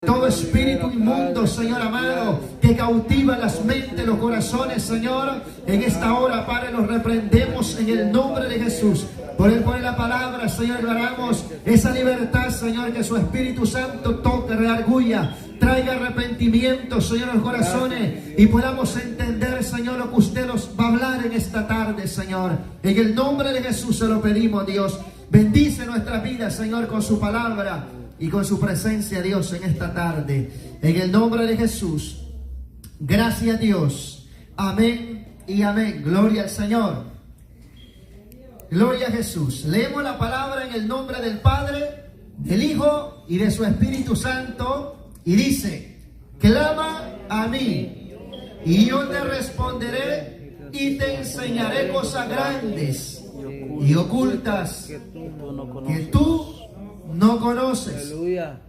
Todo espíritu inmundo, Señor amado, que cautiva las mentes, los corazones, Señor, en esta hora, Padre, los reprendemos en el nombre de Jesús. Por el poder de la palabra, Señor, declaramos esa libertad, Señor, que su Espíritu Santo toque, redarguya, traiga arrepentimiento, Señor, en los corazones y podamos entender, Señor, lo que usted nos va a hablar en esta tarde, Señor. En el nombre de Jesús se lo pedimos, Dios. Bendice nuestra vida, Señor, con su palabra y con su presencia, Dios, en esta tarde. En el nombre de Jesús. Gracias, Dios. Amén y amén. Gloria al Señor. Gloria a Jesús. Leemos la palabra en el nombre del Padre, del Hijo y de su Espíritu Santo. Y dice: clama a mí y yo te responderé y te enseñaré cosas grandes y ocultas que tú no conoces. Aleluya.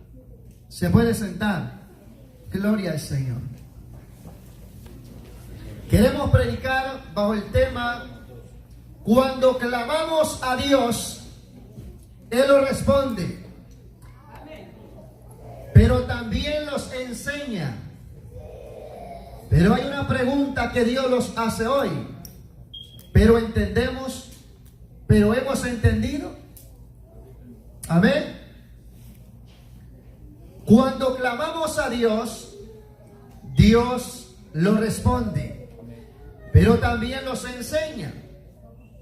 Se puede sentar. Gloria al Señor. Queremos predicar bajo el tema: cuando clamamos a Dios, Él lo responde. Pero también los enseña. Pero hay una pregunta que Dios los hace hoy. Pero entendemos, pero hemos entendido. Amén. Cuando clamamos a Dios, Dios lo responde, pero también nos enseña.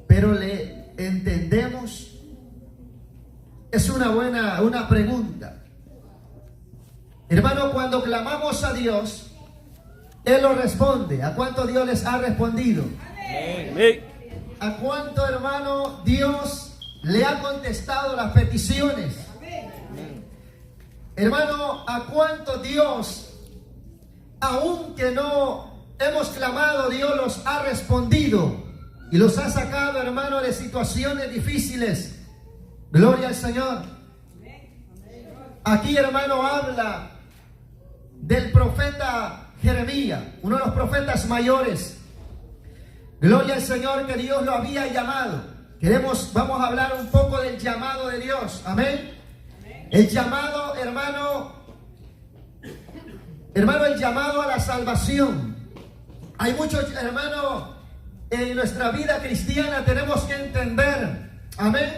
Pero le entendemos. Es una pregunta. Hermano, cuando clamamos a Dios, Él lo responde. ¿A cuánto Dios les ha respondido? Amén. ¿A cuánto, hermano, Dios le ha contestado las peticiones? Hermano, ¿a cuánto Dios, aunque no hemos clamado, Dios los ha respondido y los ha sacado, hermano, de situaciones difíciles? Gloria al Señor. Aquí, hermano, habla del profeta Jeremías, uno de los profetas mayores. Gloria al Señor, que Dios lo había llamado. Vamos a hablar un poco del llamado de Dios. Amén. El llamado, hermano, el llamado a la salvación. Hay muchos, hermano, en nuestra vida cristiana tenemos que entender. Amén.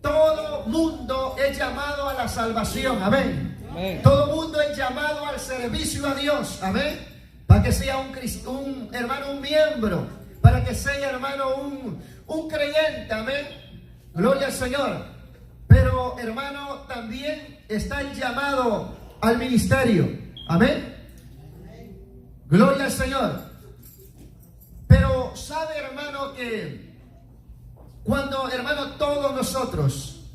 Todo mundo es llamado a la salvación. Amén. Amén. Todo mundo es llamado al servicio a Dios. Amén. Para que sea un hermano, un miembro. Para que sea, hermano, un creyente. Amén. Gloria al Señor. Pero, hermano, también está el llamado al ministerio. Amén. Gloria al Señor. Pero sabe, hermano, que cuando, hermano, todos nosotros,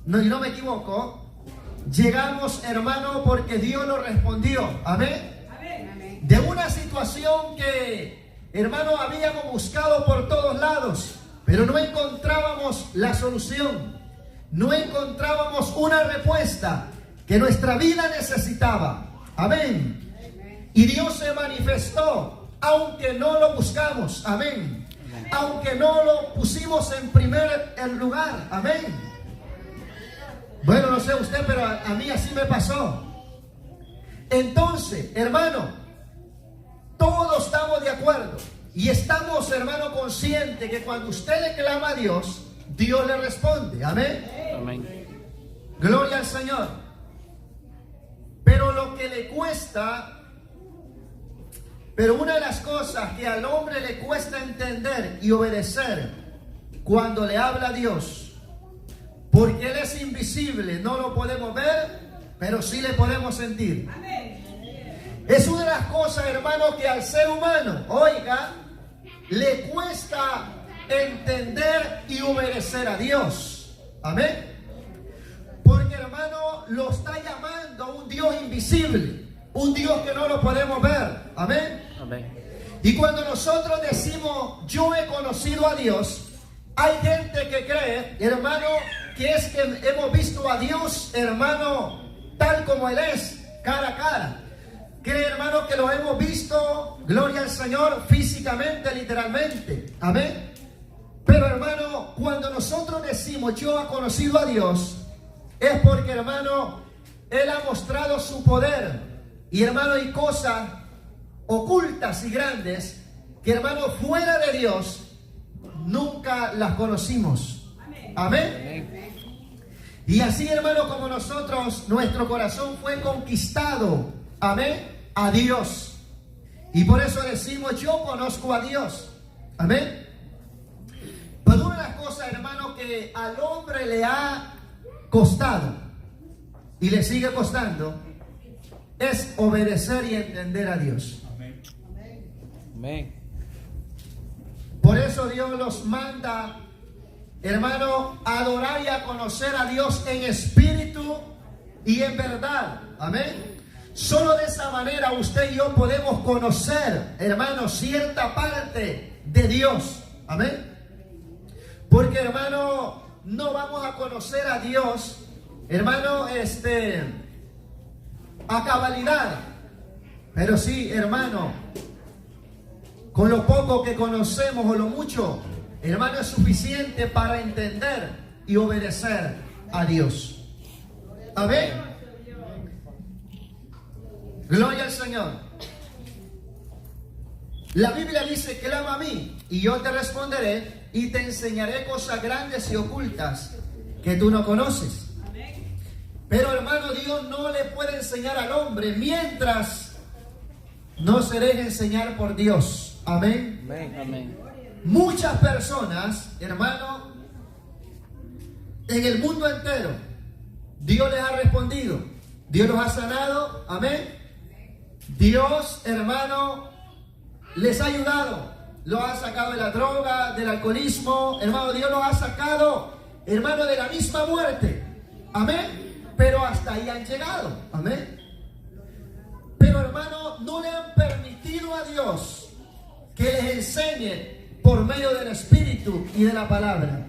y no me equivoco, llegamos, hermano, porque Dios lo respondió. Amén. Amén. De una situación que, hermano, habíamos buscado por todos lados, pero no encontrábamos la solución. No encontrábamos una respuesta que nuestra vida necesitaba. Amén. Y Dios se manifestó, aunque no lo buscamos. Amén. Aunque no lo pusimos en primer lugar. Amén. Bueno, no sé usted, pero a mí así me pasó. Entonces, hermano, todos estamos de acuerdo y estamos, hermano, conscientes que cuando usted le clama a Dios, Dios le responde. Amén. Amén. Gloria al Señor. Pero lo que le cuesta, pero una de las cosas que al hombre le cuesta entender y obedecer cuando le habla a Dios, porque Él es invisible, no lo podemos ver, pero sí le podemos sentir. Es una de las cosas, hermano, que al ser humano, oiga, le cuesta entender y obedecer a Dios. Amén. Porque, hermano, lo está llamando un Dios invisible, un Dios que no lo podemos ver. Amén. Amén. Y cuando nosotros decimos yo he conocido a Dios, hay gente que cree, hermano, que es que hemos visto a Dios, hermano, tal como Él es, cara a cara. Cree, hermano, que lo hemos visto, gloria al Señor, físicamente, literalmente. Amén. Pero, hermano, cuando nosotros decimos yo he conocido a Dios, es porque, hermano, Él ha mostrado su poder. Y hermano, hay cosas ocultas y grandes que, hermano, fuera de Dios nunca las conocimos. Amén. Y así, hermano, como nosotros, nuestro corazón fue conquistado, amén, a Dios. Y por eso decimos, yo conozco a Dios. Amén. Pero una de las cosas, hermano, que al hombre le ha costado y le sigue costando es obedecer y entender a Dios. Amén. Por eso Dios los manda, hermano, a adorar y a conocer a Dios en espíritu y en verdad. Amén. Solo de esa manera usted y yo podemos conocer, hermano, cierta parte de Dios. Amén. Porque, hermano, no vamos a conocer a Dios, hermano, a cabalidad. Pero sí, hermano, con lo poco que conocemos o lo mucho, hermano, es suficiente para entender y obedecer a Dios. Amén. Gloria al Señor. La Biblia dice: clama a mí y yo te responderé y te enseñaré cosas grandes y ocultas que tú no conoces. Pero, hermano, Dios no le puede enseñar al hombre mientras no se deje enseñar por Dios. Amén. Amén. Muchas personas, hermano, en el mundo entero, Dios les ha respondido. Dios los ha sanado. Amén. Dios, hermano, les ha ayudado. Los ha sacado de la droga, del alcoholismo. Hermano, Dios los ha sacado, hermano, de la misma muerte. Amén. Pero hasta ahí han llegado. Amén. Pero, hermano, no le han permitido a Dios que les enseñe por medio del Espíritu y de la palabra.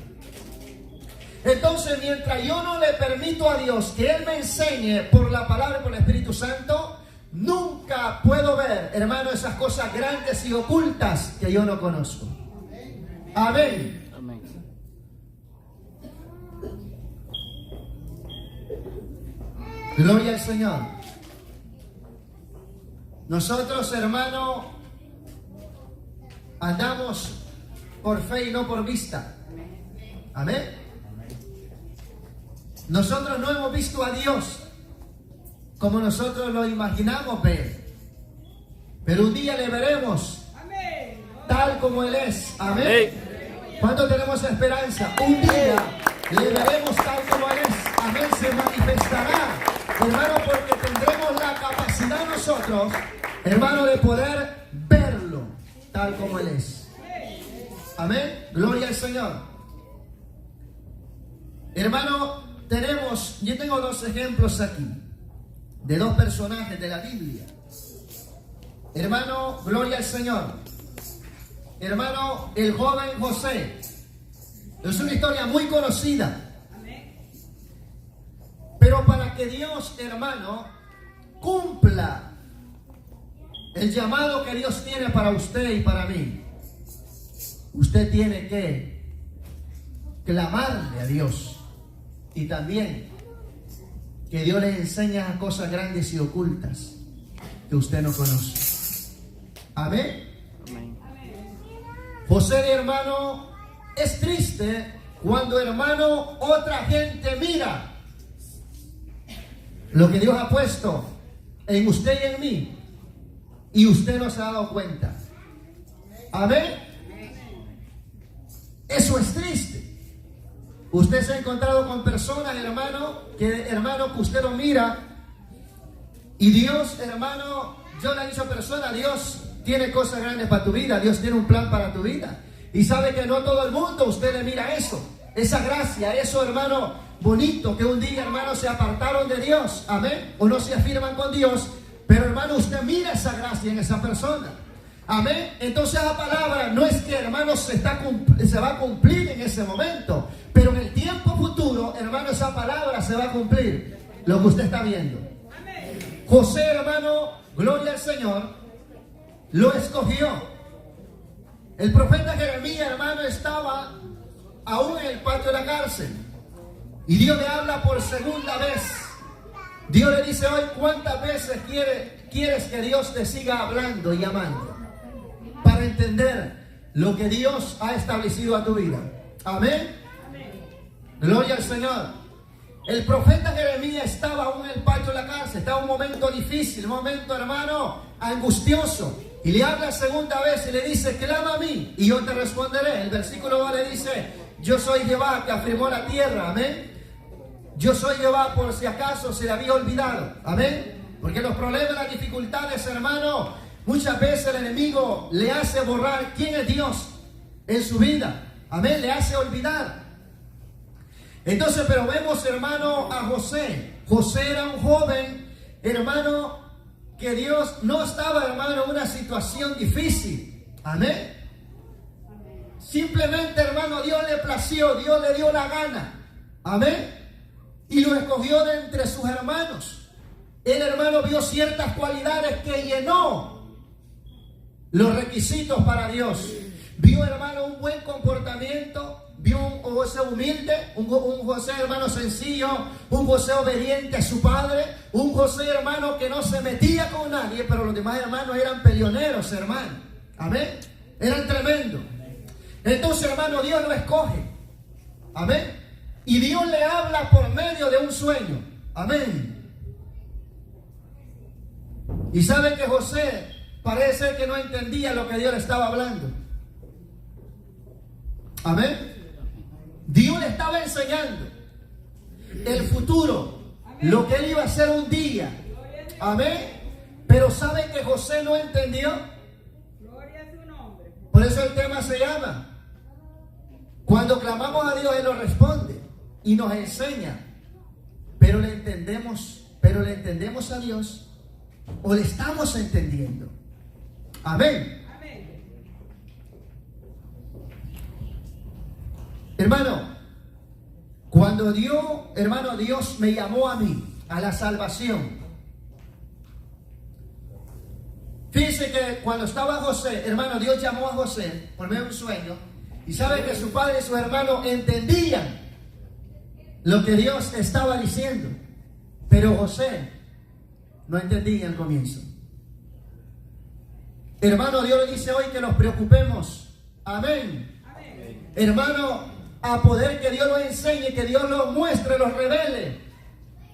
Entonces, mientras yo no le permito a Dios que Él me enseñe por la palabra y por el Espíritu Santo, nunca puedo ver, hermano, esas cosas grandes y ocultas que yo no conozco. Amén. Amén. Gloria al Señor. Nosotros, hermano, andamos por fe y no por vista. Amén. Nosotros no hemos visto a Dios como nosotros lo imaginamos ver, pero un día le veremos tal como Él es. Amén. ¿Cuánto tenemos esperanza? Un día le veremos tal como Él es. Amén. Se manifestará, hermano, porque tendremos la capacidad nosotros, hermano, de poder verlo tal como Él es. Amén. Gloria al Señor. Hermano, yo tengo dos ejemplos aquí de dos personajes de la Biblia. Hermano, gloria al Señor. Hermano, el joven José. Es una historia muy conocida. Pero para que Dios, hermano, cumpla el llamado que Dios tiene para usted y para mí, usted tiene que clamarle a Dios. Y también que Dios le enseña cosas grandes y ocultas que usted no conoce. Amén. Amén. José, hermano, es triste cuando, hermano, otra gente mira lo que Dios ha puesto en usted y en mí y usted no se ha dado cuenta. Amén. Eso es triste. Usted se ha encontrado con personas, hermano, que usted lo mira y Dios, hermano, yo le he dicho a personas, Dios tiene cosas grandes para tu vida, Dios tiene un plan para tu vida. Y sabe que no todo el mundo usted le mira eso, esa gracia, eso, hermano, bonito, que un día, hermano, se apartaron de Dios, amén, o no se afirman con Dios, pero, hermano, usted mira esa gracia en esa persona. Amén. Entonces la palabra no es que, hermano, se va a cumplir en ese momento, pero en el tiempo futuro, hermano, esa palabra se va a cumplir, lo que usted está viendo. Amén. José, hermano, gloria al Señor, lo escogió. El profeta Jeremías, hermano, estaba aún en el patio de la cárcel y Dios le habla por segunda vez. Dios le dice hoy, ¿cuántas veces quieres que Dios te siga hablando y amando? Para entender lo que Dios ha establecido a tu vida. Amén. Gloria al Señor. El profeta Jeremías estaba aún en el patio de la cárcel. Estaba en un momento difícil, un momento, hermano, angustioso. Y le habla segunda vez y le dice, clama a mí y yo te responderé. El versículo 2 le dice, yo soy Jehová que afirmó la tierra. Amén. Yo soy Jehová, por si acaso se le había olvidado. Amén. Porque los problemas, las dificultades, hermano, muchas veces el enemigo le hace borrar quién es Dios en su vida. Amén. Le hace olvidar. Entonces, pero vemos, hermano, a José. José era un joven, hermano, que Dios no estaba, hermano, en una situación difícil. Amén. Simplemente, hermano, Dios le plació, Dios le dio la gana. Amén. Y lo escogió de entre sus hermanos. El hermano vio ciertas cualidades que llenó los requisitos para Dios. Vio, hermano, un buen comportamiento. Vio un José humilde, un José, hermano, sencillo, un José obediente a su padre, un José, hermano, que no se metía con nadie, pero los demás hermanos eran peleoneros, hermano. Amén. Eran tremendos. Entonces, hermano, Dios lo escoge. Amén. Y Dios le habla por medio de un sueño. Amén. Y sabe que José parece que no entendía lo que Dios le estaba hablando. Amén. Dios le estaba enseñando el futuro, lo que él iba a hacer un día. Amén. Pero ¿sabe que José no entendió? Por eso el tema se llama, cuando clamamos a Dios, Él nos responde y nos enseña. Pero le entendemos a Dios o le estamos entendiendo. Amén. Hermano, cuando Dios me llamó a mí, a la salvación. Fíjese que cuando estaba José, hermano, Dios llamó a José por medio de un sueño. Y sabe que su padre y sus hermanos entendían lo que Dios estaba diciendo. Pero José no entendía al comienzo. Hermano, Dios le dice hoy que nos preocupemos. Amén. Hermano, a poder que Dios los enseñe, que Dios los muestre, los revele.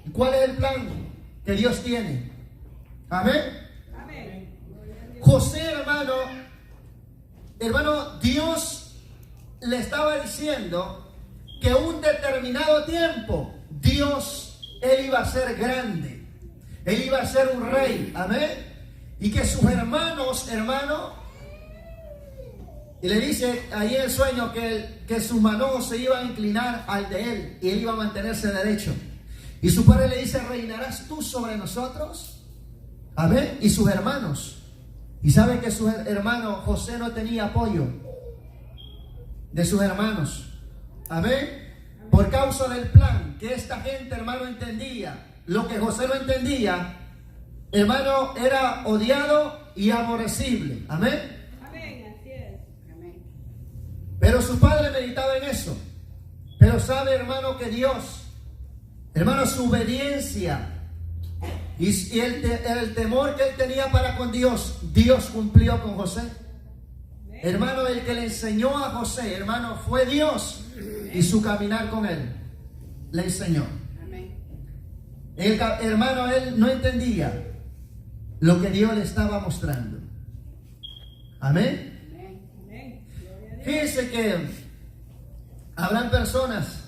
¿Y cuál es el plan que Dios tiene? Amén. José, hermano, Dios le estaba diciendo que un determinado tiempo Él iba a ser grande. Él iba a ser un rey. Amén. Y que sus hermanos, y le dice ahí en el sueño que sus manos se iban a inclinar al de él y él iba a mantenerse derecho. Y su padre le dice, ¿reinarás tú sobre nosotros? Amén. Y sus hermanos. Y sabe que su hermano José no tenía apoyo de sus hermanos. Amén. Por causa del plan que esta gente, hermano, entendía. Lo que José no entendía, hermano, era odiado y aborrecible. Amén. Pero su padre meditaba en eso. Pero sabe, hermano, que Dios, hermano, su obediencia y el temor que él tenía para con Dios, Dios cumplió con José. Hermano, el que le enseñó a José, hermano, fue Dios. Y su caminar con él le enseñó. Hermano, él no entendía lo que Dios le estaba mostrando. Amén. Fíjense que habrán personas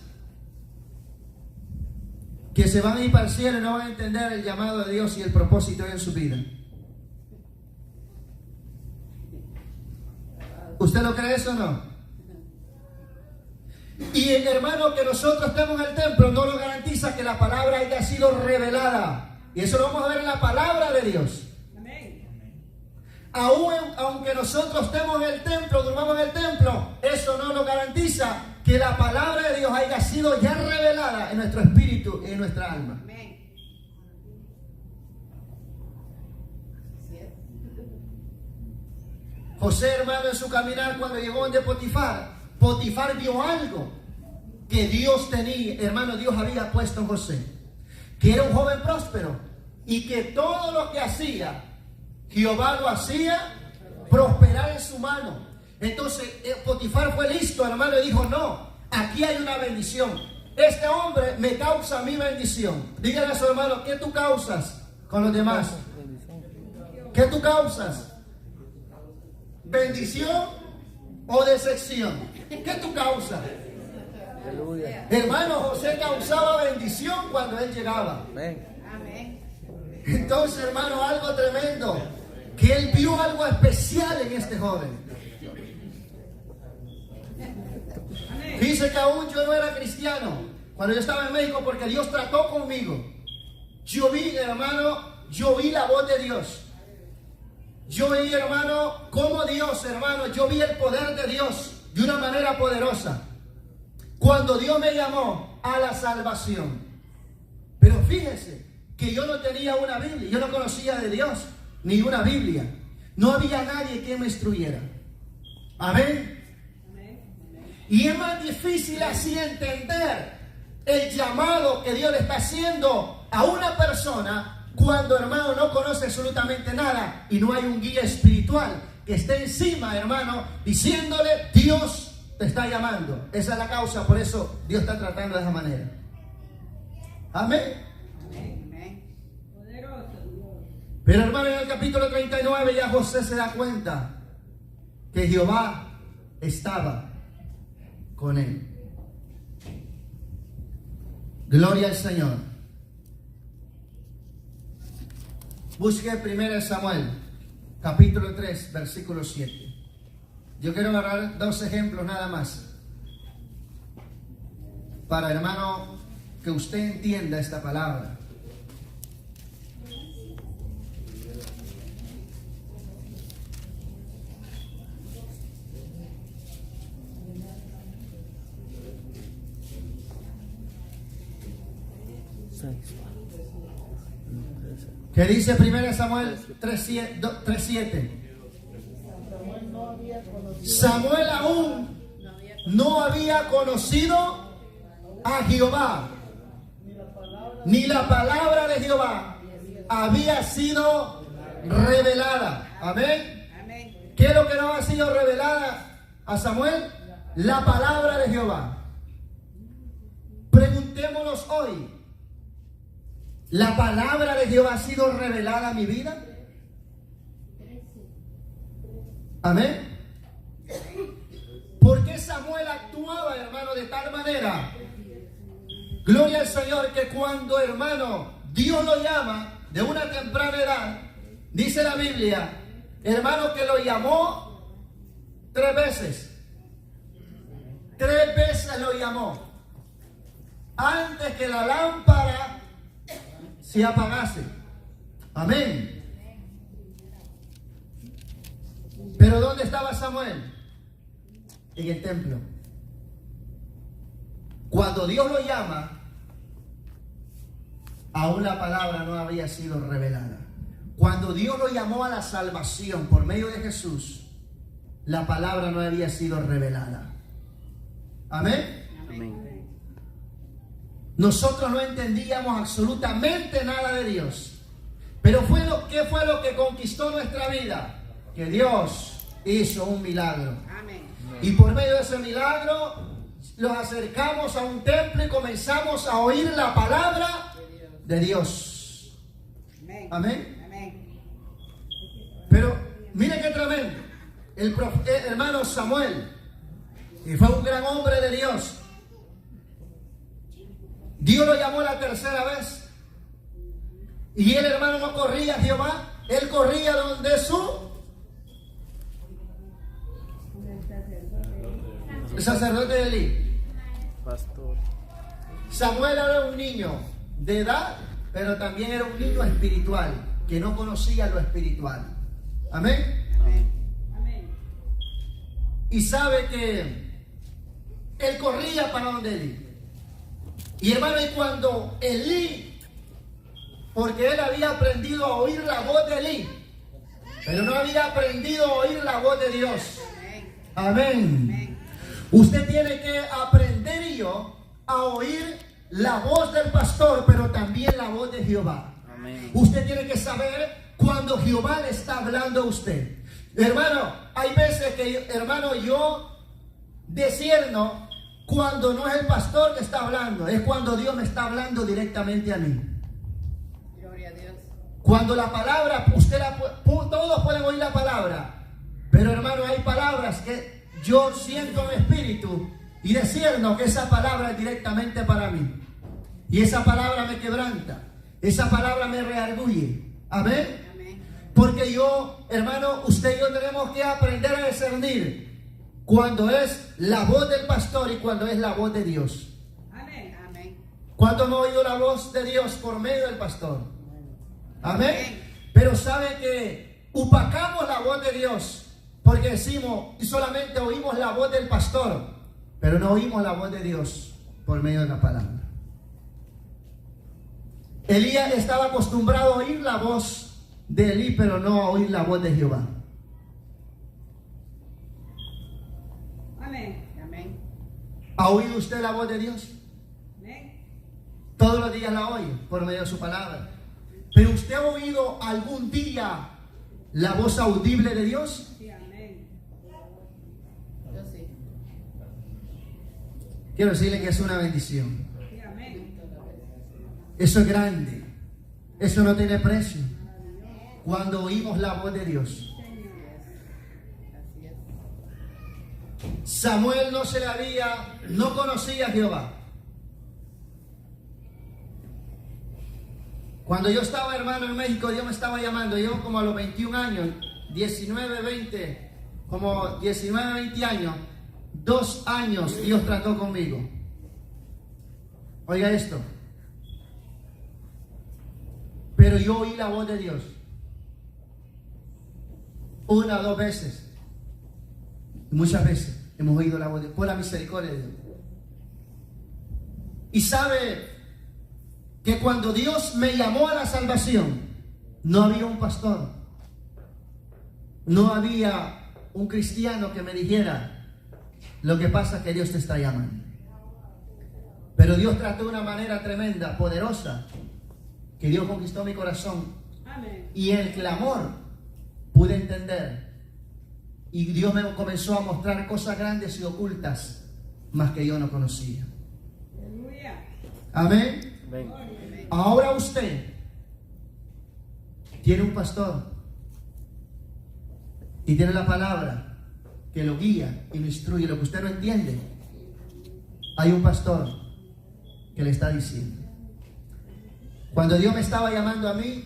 que se van a ir para el cielo y no van a entender el llamado de Dios y el propósito en su vida. ¿Usted no cree eso o no? Y el hermano, que nosotros estemos en el templo no lo garantiza que la palabra haya sido revelada. Y eso lo vamos a ver en la palabra de Dios. Aunque nosotros estemos en el templo, durmamos en el templo, eso no nos garantiza que la palabra de Dios haya sido ya revelada en nuestro espíritu y en nuestra alma. José, hermano, en su caminar, cuando llegó donde Potifar vio algo que Dios tenía, hermano, Dios había puesto en José. que era un joven próspero y que todo lo que hacía, Jehová lo hacía prosperar en su mano. Entonces Potifar fue listo, hermano, y dijo: no, aquí hay una bendición. Este hombre me causa mi bendición. Dígale a su hermano: ¿qué tú causas con los demás? ¿Qué tú causas? ¿Bendición o decepción? ¿Qué tú causas? Aleluya. Hermano, José causaba bendición cuando él llegaba. Amén. Entonces, hermano, algo tremendo, que él vio algo especial en este joven. Dice que aún yo no era cristiano cuando yo estaba en México, porque Dios trató conmigo. Yo vi, hermano, yo vi la voz de Dios. Yo vi, hermano, como Dios, hermano, yo vi el poder de Dios de una manera poderosa cuando Dios me llamó a la salvación. Pero fíjese que yo no tenía una Biblia, yo no conocía de Dios ni una Biblia. No había nadie que me instruyera. Amén. Y es más difícil así entender el llamado que Dios le está haciendo a una persona cuando, hermano, no conoce absolutamente nada y no hay un guía espiritual que esté encima, hermano, diciéndole: Dios te está llamando. Esa es la causa, por eso Dios está tratando de esa manera. Amén. Pero, hermano, en el capítulo 39 ya José se da cuenta que Jehová estaba con él. Gloria al Señor. Busque 1 Samuel, capítulo 3, versículo 7. Yo quiero agarrar 2 ejemplos nada más, para, hermano, que usted entienda esta palabra. ¿Qué dice 1 Samuel 3:7? Samuel aún no había conocido a Jehová, ni la palabra de Jehová había sido revelada. Amén. ¿Qué es lo que no ha sido revelada a Samuel? La palabra de Jehová. Preguntémonos hoy: ¿la palabra de Jehová ha sido revelada a mi vida? Amén. ¿Por qué Samuel actuaba, hermano, de tal manera? Gloria al Señor, que cuando, hermano, Dios lo llama de una temprana edad, dice la Biblia, hermano, que lo llamó 3 veces. 3 veces lo llamó antes que la lámpara se apagase. Amén. Pero ¿dónde estaba Samuel? En el templo. Cuando Dios lo llama, aún la palabra no había sido revelada. Cuando Dios lo llamó a la salvación por medio de Jesús, la palabra no había sido revelada. Amén. Amén. Nosotros no entendíamos absolutamente nada de Dios. Pero ¿qué fue lo que conquistó nuestra vida? Que Dios hizo un milagro. Amén. Y por medio de ese milagro los acercamos a un templo y comenzamos a oír la palabra de Dios. Amén. Amén. Pero mire qué tremendo. El hermano Samuel, que fue un gran hombre de Dios, Dios lo llamó la tercera vez. Y el hermano no corría a Jehová, él corría donde el sacerdote de Elí. Pastor. Samuel era un niño de edad, pero también era un niño espiritual, que no conocía lo espiritual. Amén. Amén. Y sabe que él corría para donde Elí. Y hermano, y cuando Elí, porque él había aprendido a oír la voz de Elí, pero no había aprendido a oír la voz de Dios. Amén. Usted tiene que aprender a oír la voz del pastor, pero también la voz de Jehová. Amén. Usted tiene que saber cuando Jehová le está hablando a usted. Hermano, hay veces que, hermano, yo discierno cuando no es el pastor que está hablando, es cuando Dios me está hablando directamente a mí. Gloria a Dios. Cuando la palabra, todos pueden oír la palabra, pero hermano, hay palabras que yo siento en mi espíritu y discierno que esa palabra es directamente para mí. Y esa palabra me quebranta, esa palabra me reargulle. Amén. Amén. Porque yo, hermano, usted y yo tenemos que aprender a discernir cuando es la voz del pastor y cuando es la voz de Dios. Amén. Amén. ¿Cuándo hemos oído la voz de Dios por medio del pastor? Amén. Amén. Pero sabe que opacamos la voz de Dios porque decimos y solamente oímos la voz del pastor, pero no oímos la voz de Dios por medio de la palabra. Elías estaba acostumbrado a oír la voz de Elí, pero no a oír la voz de Jehová. Amén. Amén. ¿Ha oído usted la voz de Dios? Amén. Todos los días la oye por medio de su palabra. Pero usted ha oído algún día la voz audible de Dios. Sí, amén. Yo sí. Quiero decirle que es una bendición. Sí, amén. Eso es grande. Eso no tiene precio. Cuando oímos la voz de Dios. Así es. Samuel no conocía a Jehová. Cuando yo estaba, hermano, en México, Dios me estaba llamando. Yo como a los 21 años, 19, 20 años, 2 años Dios trató conmigo. Oiga esto. Pero yo oí la voz de Dios 1 o 2 veces. Muchas veces hemos oído la voz de Dios por la misericordia de Dios. Y sabe que cuando Dios me llamó a la salvación, no había un pastor, no había un cristiano que me dijera: lo que pasa es que Dios te está llamando. Pero Dios trató de una manera tremenda, poderosa, que Dios conquistó mi corazón. Amén. Y en el clamor pude entender. Y Dios me comenzó a mostrar cosas grandes y ocultas, más que yo no conocía. Aleluya. Amén. Amén. Ahora usted tiene un pastor y tiene la palabra que lo guía y lo instruye. Lo que usted no entiende, hay un pastor que le está diciendo. Cuando Dios me estaba llamando a mí,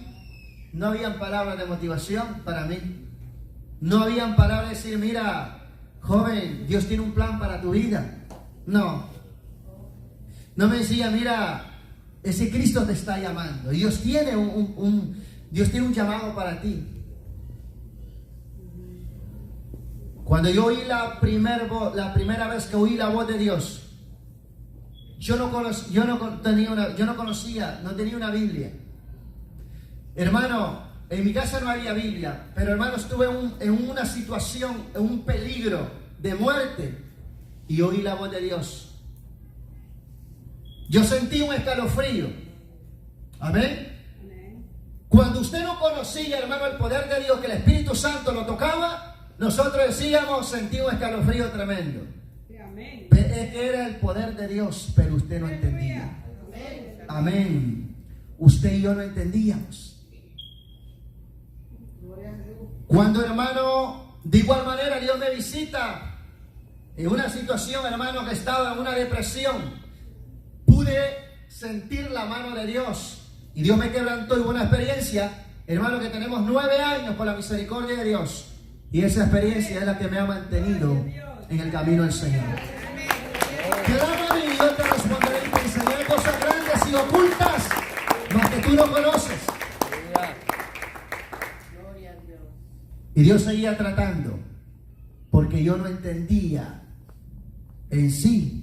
no habían palabras de motivación para mí. No habían palabras de decir: mira, joven, Dios tiene un plan para tu vida. No. No me decía: mira, ese Cristo te está llamando. Dios tiene Dios tiene un llamado para ti. Cuando yo oí la primera vez que oí la voz de Dios, yo no tenía una Biblia. Hermano, en mi casa no había Biblia, pero hermano, estuve en una situación, en un peligro de muerte, y oí la voz de Dios. Yo sentí un escalofrío. Amén. Amén. Cuando usted no conocía, hermano, el poder de Dios, que el Espíritu Santo lo tocaba, nosotros decíamos: sentí un escalofrío tremendo. Sí, amén. Es que era el poder de Dios, pero usted no entendía. Amén. Amén. Usted y yo no entendíamos. Gloria a Dios. Cuando, hermano, de igual manera Dios me visita en una situación, hermano, que estaba en una depresión, pude sentir la mano de Dios y Dios me quebrantó. Y hubo una experiencia, hermano, que tenemos 9 años por la misericordia de Dios, y esa experiencia es la que me ha mantenido en el camino del Señor. Clama a mí y yo te responderé y te enseñaré cosas grandes y ocultas, mas que tú no conoces. Gloria a Dios. Y Dios seguía tratando, porque yo no entendía en sí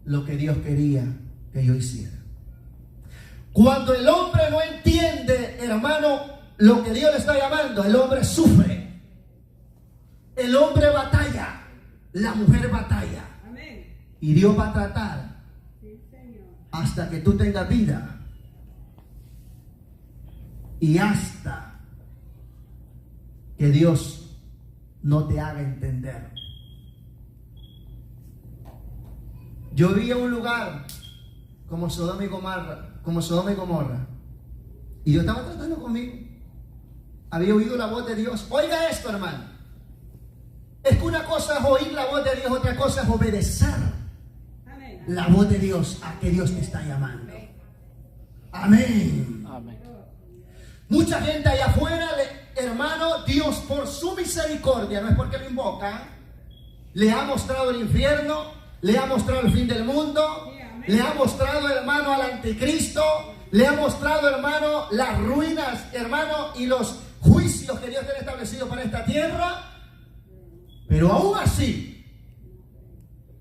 lo que Dios quería que yo hiciera. Cuando el hombre no entiende, hermano, lo que Dios le está llamando, el hombre sufre. El hombre batalla, la mujer batalla. Amén. Y Dios va a tratar Sí, hasta que tú tengas vida y hasta que Dios no te haga entender. Yo vi un lugar como Sodoma y Gomorra, y yo estaba tratando conmigo. Había oído la voz de Dios. Oiga esto, hermano. Es que una cosa es oír la voz de Dios, otra cosa es obedecer la voz de Dios a que Dios te está llamando. Amén. Amén. Mucha gente allá afuera, hermano, Dios por su misericordia, no es porque lo invocan, le ha mostrado el infierno, le ha mostrado el fin del mundo, le ha mostrado, hermano, al anticristo, le ha mostrado, hermano, las ruinas, hermano, y los juicios que Dios tiene establecido para esta tierra. Pero aún así,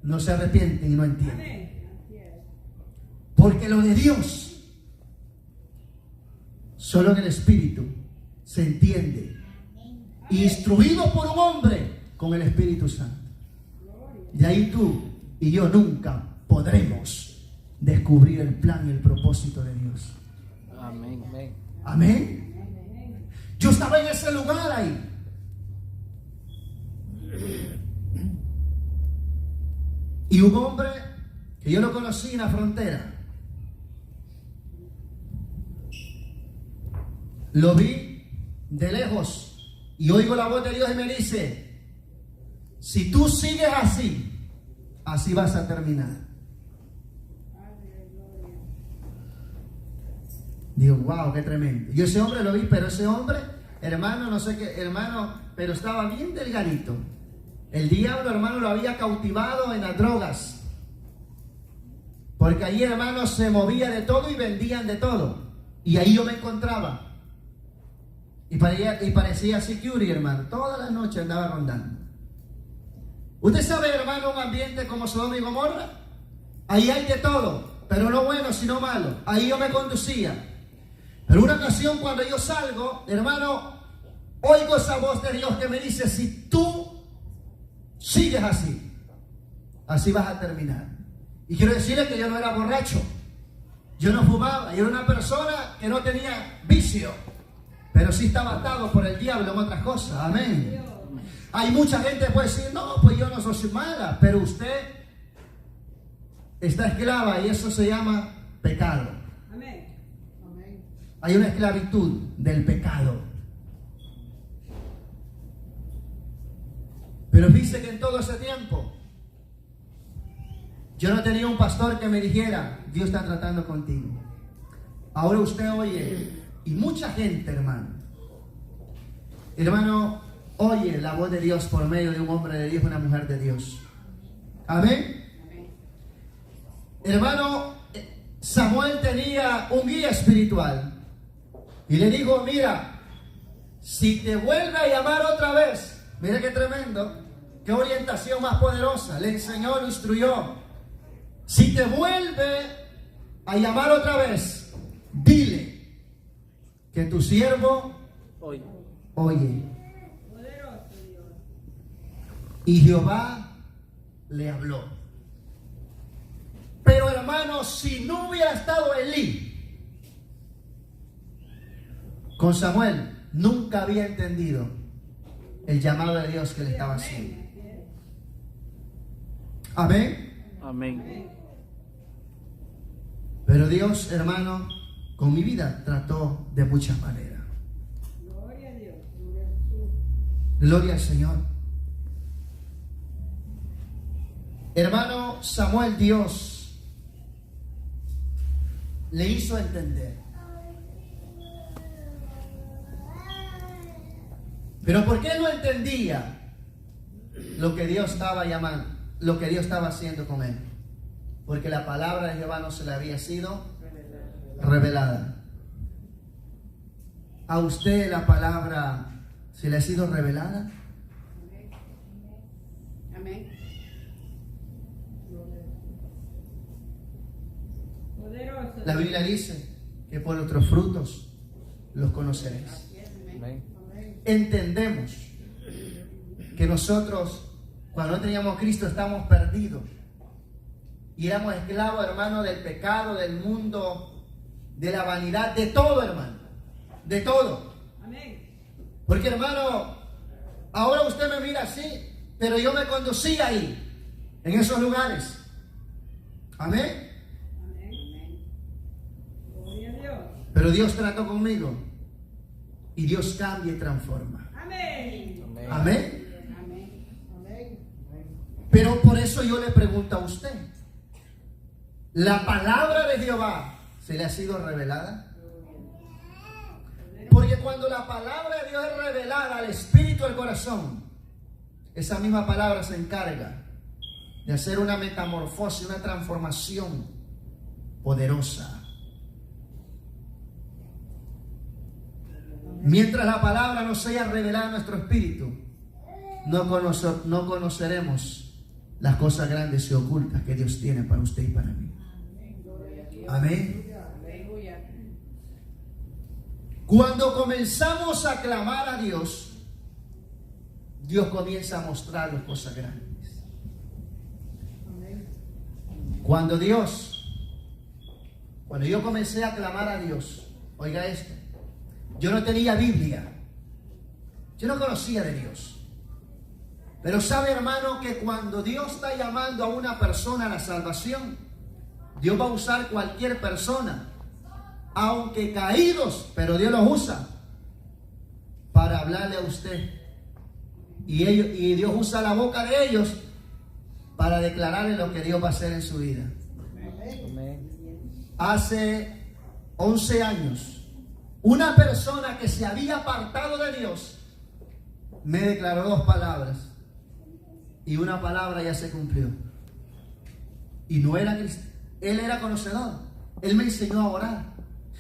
no se arrepienten y no entienden. Porque lo de Dios, solo en el Espíritu se entiende. Instruido por un hombre con el Espíritu Santo. De ahí tú y yo nunca podremos descubrir el plan y el propósito de Dios. Amén. Amén. Amén. Yo estaba en ese lugar ahí. Y un hombre que yo lo conocí en la frontera, lo vi de lejos y oigo la voz de Dios y me dice: si tú sigues así, así vas a terminar. Digo, wow, qué tremendo. Yo ese hombre lo vi, pero ese hombre, hermano, no sé qué, hermano, pero estaba bien delgadito. El diablo, hermano, lo había cautivado en las drogas. Porque ahí, hermano, se movía de todo y vendían de todo. Y ahí yo me encontraba. Y parecía security, hermano. Toda la noche andaba rondando. Usted sabe, hermano, un ambiente como Sodoma y Gomorra. Ahí hay de todo, pero no bueno, sino malo. Ahí yo me conducía. Pero una ocasión cuando yo salgo, hermano, oigo esa voz de Dios que me dice: si tú sigues así, así vas a terminar. Y quiero decirle que yo no era borracho, yo no fumaba, yo era una persona que no tenía vicio, pero sí estaba atado por el diablo en otras cosas. Amén. Hay mucha gente que puede decir: no, pues yo no soy mala, pero usted está esclava y eso se llama pecado. Amén. Amén. Hay una esclavitud del pecado. Pero dice que en todo ese tiempo yo no tenía un pastor que me dijera: Dios está tratando contigo. Ahora usted oye, y mucha gente, hermano, oye la voz de Dios por medio de un hombre de Dios, una mujer de Dios. Amén. Hermano, Samuel tenía un guía espiritual y le dijo: mira, si te vuelve a llamar otra vez, mira qué tremendo, qué orientación más poderosa. Le enseñó, lo instruyó. Si te vuelve a llamar otra vez, dile que tu siervo Oye. oye. Poderoso Dios. Y Jehová le habló. Pero hermano, si no hubiera estado Elí con Samuel, nunca había entendido el llamado de Dios que le estaba haciendo. Amén. Amén. Pero Dios, hermano, con mi vida trató de muchas maneras. Gloria a Dios. Gloria a Jesús. Gloria al Señor. Hermano Samuel, Dios le hizo entender. Pero ¿por qué no entendía lo que Dios estaba llamando, lo que Dios estaba haciendo con él? Porque la palabra de Jehová no se le había sido revelada. ¿A usted la palabra se le ha sido revelada? Amén. Poderoso. La Biblia dice que por nuestros frutos los conoceréis. Amén. Entendemos que nosotros, cuando no teníamos a Cristo, estamos perdidos. Y éramos esclavos, hermano, del pecado, del mundo, de la vanidad, de todo, hermano. De todo. Amén. Porque, hermano, ahora usted me mira así, pero yo me conducía ahí, en esos lugares. Amén. Amén. Gloria a Dios. Pero Dios trató conmigo. Y Dios cambia y transforma. Amén. Amén. Amén. Amén. Pero por eso yo le pregunto a usted, ¿la palabra de Jehová se le ha sido revelada? Porque cuando la palabra de Dios es revelada al espíritu del corazón, esa misma palabra se encarga de hacer una metamorfosis, una transformación poderosa. Mientras la palabra no sea revelada en nuestro espíritu, no conoceremos las cosas grandes y ocultas que Dios tiene para usted y para mí. Amén. Cuando comenzamos a clamar a Dios, Dios comienza a mostrarnos cosas grandes. Cuando yo comencé a clamar a Dios, oiga esto, yo no tenía Biblia, yo no conocía de Dios. Pero sabe, hermano, que cuando Dios está llamando a una persona a la salvación, Dios va a usar cualquier persona, aunque caídos, pero Dios los usa para hablarle a usted. Y Dios usa la boca de ellos para declararle lo que Dios va a hacer en su vida. Amén. Hace 11 años, una persona que se había apartado de Dios me declaró 2 palabras. Y una palabra ya se cumplió. Y no era cristiano. Él era conocedor. Él me enseñó a orar.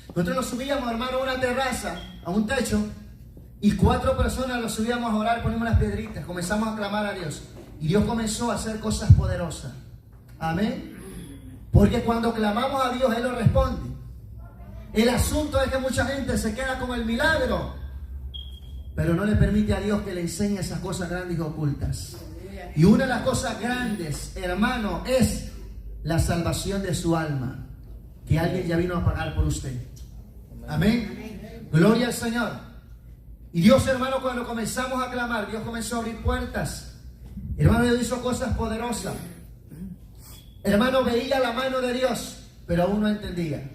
Nosotros lo subíamos, hermano, a una terraza, a un techo. Y 4 personas lo subíamos a orar, ponemos las piedritas. Comenzamos a clamar a Dios. Y Dios comenzó a hacer cosas poderosas. Amén. Porque cuando clamamos a Dios, Él lo responde. El asunto es que mucha gente se queda con el milagro, pero no le permite a Dios que le enseñe esas cosas grandes y ocultas. Y una de las cosas grandes, hermano, es la salvación de su alma, que alguien ya vino a pagar por usted. Amén. Gloria al Señor. Y Dios, hermano, cuando comenzamos a clamar, Dios comenzó a abrir puertas. Hermano, Dios hizo cosas poderosas. Hermano, veía la mano de Dios, pero aún no entendía.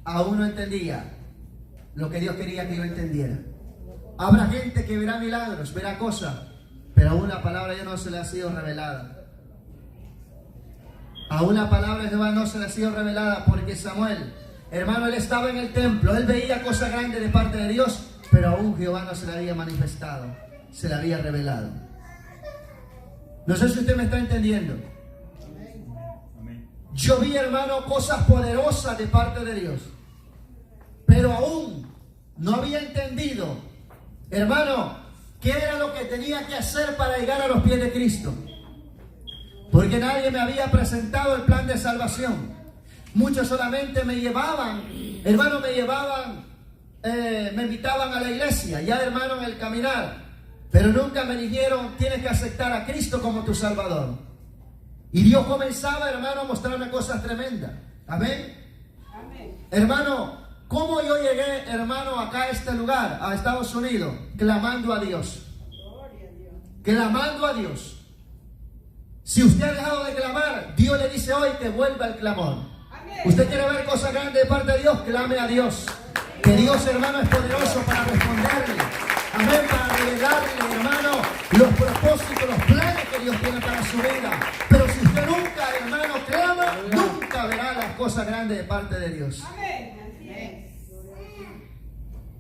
Aún no entendía lo que Dios quería que yo entendiera. Habrá gente que verá milagros, verá cosas, pero aún la palabra de Dios no se le ha sido revelada. Aún la palabra de Jehová no se le ha sido revelada, porque Samuel, hermano, él estaba en el templo, él veía cosas grandes de parte de Dios, pero aún Jehová no se le había manifestado, se le había revelado. No sé si usted me está entendiendo. Yo vi, hermano, cosas poderosas de parte de Dios, pero aún no había entendido, hermano, qué era lo que tenía que hacer para llegar a los pies de Cristo. Porque nadie me había presentado el plan de salvación. Muchos solamente me llevaban, hermano, me invitaban a la iglesia, ya, hermano, en el caminar, pero nunca me dijeron, tienes que aceptar a Cristo como tu Salvador. Y Dios comenzaba, hermano, a mostrarme cosas tremendas. Amén. Amén. Hermano, ¿cómo yo llegué, hermano, acá a este lugar, a Estados Unidos? Clamando a Dios. Gloria a Dios. Clamando a Dios. Si usted ha dejado de clamar, Dios le dice hoy que vuelva al clamor. Amén. Usted quiere ver cosas grandes de parte de Dios, clame a Dios. Que Dios, hermano, es poderoso para responderle. Amén, para revelarle, hermano, los propósitos, los planes que Dios tiene para su vida. Pero si usted nunca, hermano, clama, nunca verá las cosas grandes de parte de Dios. Amén. Así es.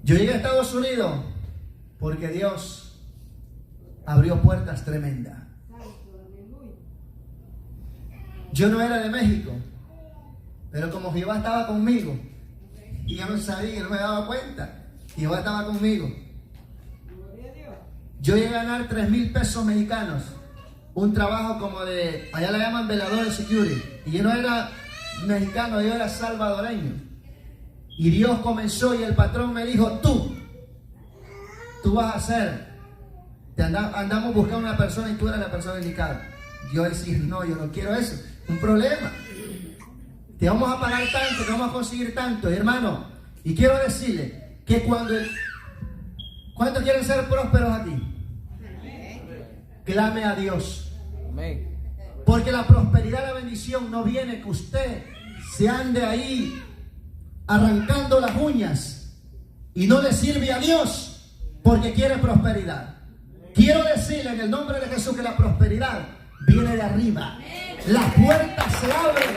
Yo llegué a Estados Unidos porque Dios abrió puertas tremendas. Yo no era de México, pero como Jehová estaba conmigo, y yo no sabía, no me daba cuenta, Jehová estaba conmigo. Gloria a Dios. Yo llegué a ganar 3,000 pesos mexicanos, un trabajo como de, allá le llaman velador de security, y yo no era mexicano, yo era salvadoreño. Y Dios comenzó y el patrón me dijo, tú vas a hacer, andamos buscando una persona y tú eres la persona indicada. Yo decía, no, yo no quiero eso. un problema. Te vamos a pagar tanto, te vamos a conseguir tanto, hermano. Y quiero decirle que ¿cuántos quieren ser prósperos aquí? Clame a Dios. Amén. Porque la prosperidad, la bendición no viene que usted se ande ahí arrancando las uñas y no le sirve a Dios porque quiere prosperidad. Quiero decirle en el nombre de Jesús que la prosperidad viene de arriba. Las puertas se abren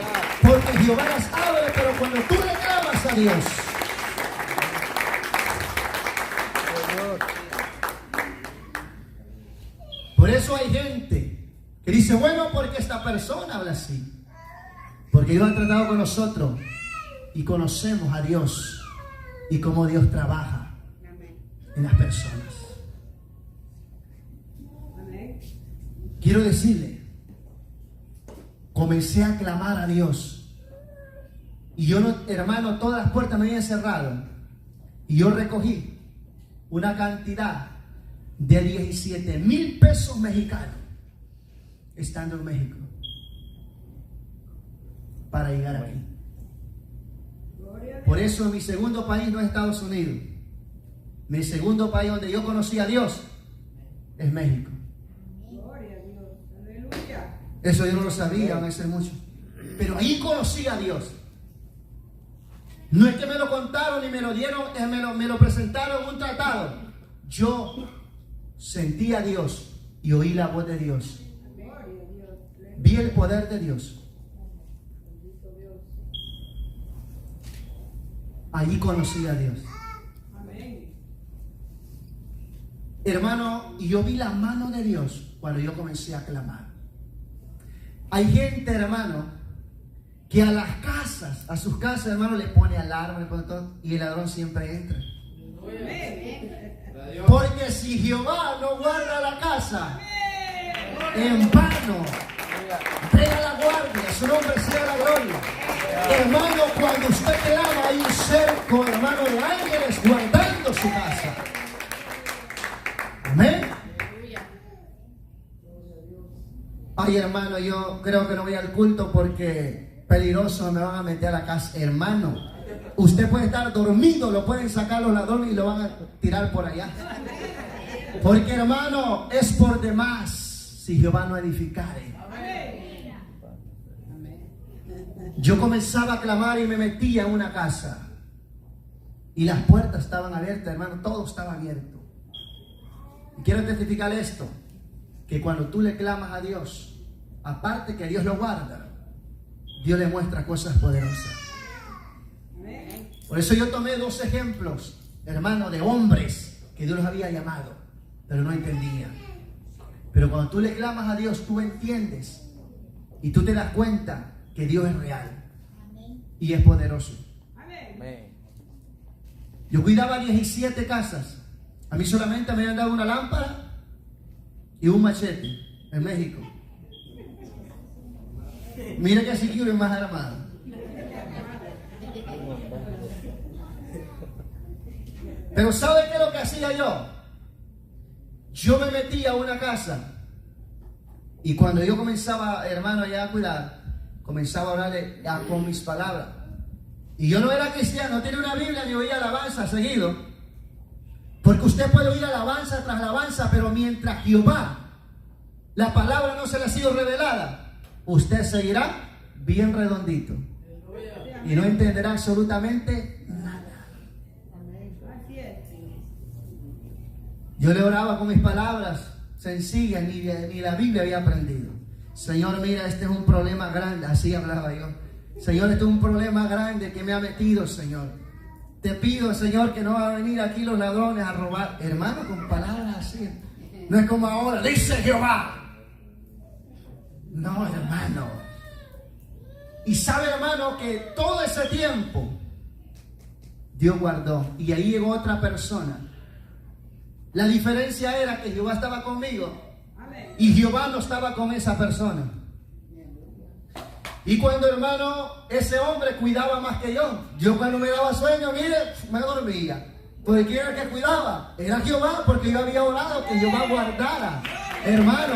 porque Jehová las abre, pero cuando tú le clamas a Dios. Por eso hay gente que dice, bueno, porque esta persona habla así. Porque Dios ha tratado con nosotros y conocemos a Dios y cómo Dios trabaja en las personas. Quiero decirle, comencé a clamar a Dios y yo, no, hermano, todas las puertas me habían cerrado y yo recogí una cantidad de 17,000 pesos mexicanos estando en México para llegar aquí. Por eso mi segundo país no es Estados Unidos. Mi segundo país donde yo conocí a Dios es México. Eso yo no lo sabía, van a ser mucho. Pero ahí conocí a Dios. No es que me lo contaron ni me lo dieron, me lo presentaron en un tratado. Yo sentí a Dios y oí la voz de Dios. Vi el poder de Dios. Allí conocí a Dios. Hermano, y yo vi la mano de Dios cuando yo comencé a clamar. Hay gente, hermano, que a las casas, a sus casas, hermano, le pone alarma, le pone todo, y el ladrón siempre entra. Porque si Jehová no guarda la casa, en vano pega la guardia, su nombre sea la gloria. Hermano, cuando usted clama, hay un cerco, hermano, de ángeles guardando su casa. Amén. Ay, hermano, yo creo que no voy al culto porque peligroso me van a meter a la casa. Hermano, usted puede estar dormido, lo pueden sacar los ladrones y lo van a tirar por allá. Porque, hermano, es por demás si Jehová no edificare. Yo comenzaba a clamar y me metía en una casa y las puertas estaban abiertas, hermano, todo estaba abierto. Y quiero testificar esto, que cuando tú le clamas a Dios, aparte que Dios lo guarda, Dios le muestra cosas poderosas. Por eso yo tomé 2 ejemplos, hermano, de hombres que Dios los había llamado, pero no entendían. Pero cuando tú le clamas a Dios, tú entiendes y tú te das cuenta que Dios es real y es poderoso. Yo cuidaba 17 casas. A mí solamente me habían dado una lámpara y un machete en México. Mira que así quiero más armado. Pero ¿sabe qué es lo que hacía yo? Yo me metía a una casa y cuando yo comenzaba, hermano, ya a cuidar, comenzaba a hablarle con mis palabras. Y yo no era cristiano, no tenía una Biblia ni oía alabanza seguido. Porque usted puede oír alabanza tras alabanza, pero mientras Jehová, la palabra no se le ha sido revelada, usted seguirá bien redondito. Y no entenderá absolutamente nada. Yo le oraba con mis palabras sencillas, ni la Biblia había aprendido. Señor, mira, este es un problema grande. Así hablaba yo. Señor, este es un problema grande que me ha metido, Señor. Te pido, Señor, que no van a venir aquí los ladrones a robar. Hermano, con palabras así. No es como ahora, dice Jehová. No, hermano. Y sabe, hermano, que todo ese tiempo Dios guardó. Y ahí llegó otra persona. La diferencia era que Jehová estaba conmigo y Jehová no estaba con esa persona. Y cuando, hermano, ese hombre cuidaba más que yo cuando me daba sueño, mire, me dormía. Porque ¿quién era el que cuidaba? Era Jehová, porque yo había orado que Jehová guardara. Hermano,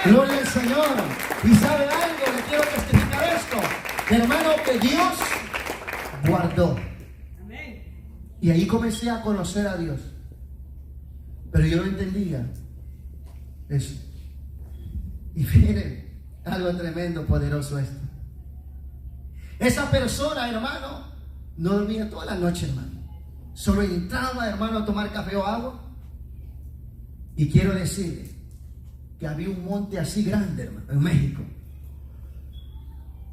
gloria al Señor. Y sabe algo, le quiero testificar hermano, que Dios guardó. Amén. Y ahí comencé a conocer a Dios. Pero yo no entendía eso. Y miren, algo tremendo, poderoso esto. Esa persona, hermano, no dormía toda la noche, hermano. Solo entraba, hermano, a tomar café o agua. Y quiero decirle que había un monte así grande, hermano, en México.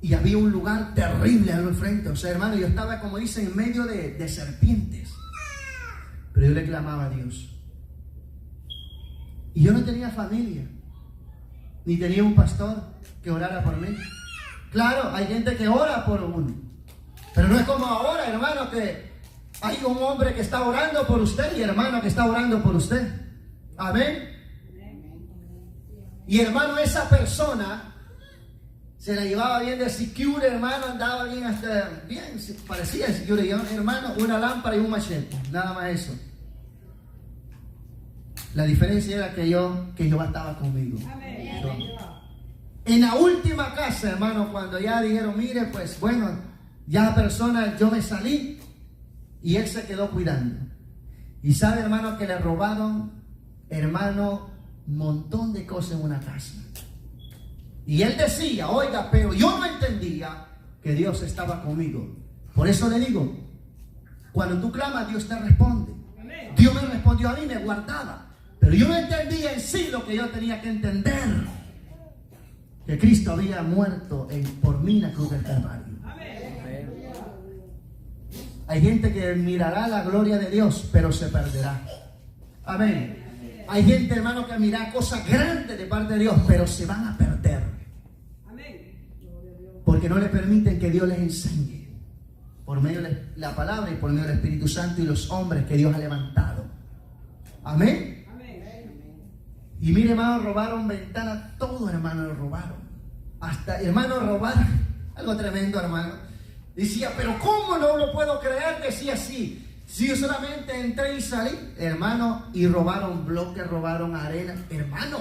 Y había un lugar terrible al frente. O sea, hermano, yo estaba, como dicen, en medio de serpientes. Pero yo le clamaba a Dios. Y yo no tenía familia, ni tenía un pastor que orara por mí. Claro, hay gente que ora por uno, pero no es como ahora, hermano, que hay un hombre que está orando por usted y hermano que está orando por usted. Amén. Y hermano, esa persona se la llevaba bien de secure, hermano, andaba bien, hasta bien, parecía de secure. Yo, hermano, una lámpara y un machete, nada más eso. La diferencia era que Jehová estaba conmigo. Amén. En la última casa, hermano, cuando ya dijeron, mire, pues bueno, ya persona, yo me salí y él se quedó cuidando. Y sabe, hermano, que le robaron, hermano, un montón de cosas en una casa. Y él decía, oiga, pero yo no entendía que Dios estaba conmigo. Por eso le digo, cuando tú clamas, Dios te responde. Dios me respondió a mí, me guardaba. Pero yo no entendía en sí lo que yo tenía que entender. Que Cristo había muerto por mí en la cruz del Calvario. Hay gente que mirará la gloria de Dios, pero se perderá. Amén. Hay gente, hermano, que mirará cosas grandes de parte de Dios, pero se van a perder. Porque no le permiten que Dios les enseñe. Por medio de la palabra y por medio del Espíritu Santo y los hombres que Dios ha levantado. Amén. Y mire, hermano, robaron ventanas, todo, hermano, lo robaron. Hasta, hermano, robaron, algo tremendo, hermano. Decía, pero ¿cómo no lo puedo creer? Decía así. Si yo solamente entré y salí, hermano, y robaron bloques, robaron arena, hermano.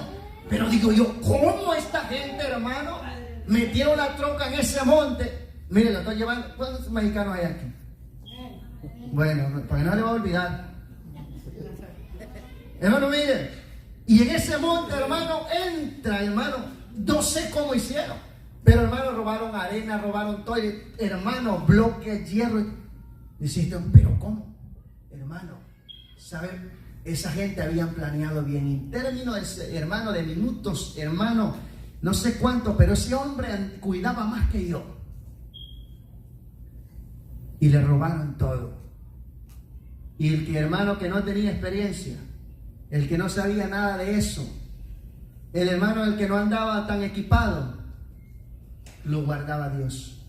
Pero digo yo, ¿cómo esta gente, hermano, metieron la troca en ese monte? Mire, lo estoy llevando. ¿Cuántos mexicanos hay aquí? Bueno, porque no le voy a olvidar. Hermano, mire. Y en ese monte, hermano, entra, hermano, no sé cómo hicieron, pero hermano, robaron arena, robaron todo, hermano, bloques, hierro. Dijiste, pero ¿cómo? Hermano, ¿saben? Esa gente habían planeado bien, en términos, hermano, de minutos, hermano, no sé cuánto, pero ese hombre cuidaba más que yo. Y le robaron todo. Y el que, hermano, que no tenía experiencia, el que no sabía nada de eso, el hermano, el que no andaba tan equipado, lo guardaba Dios.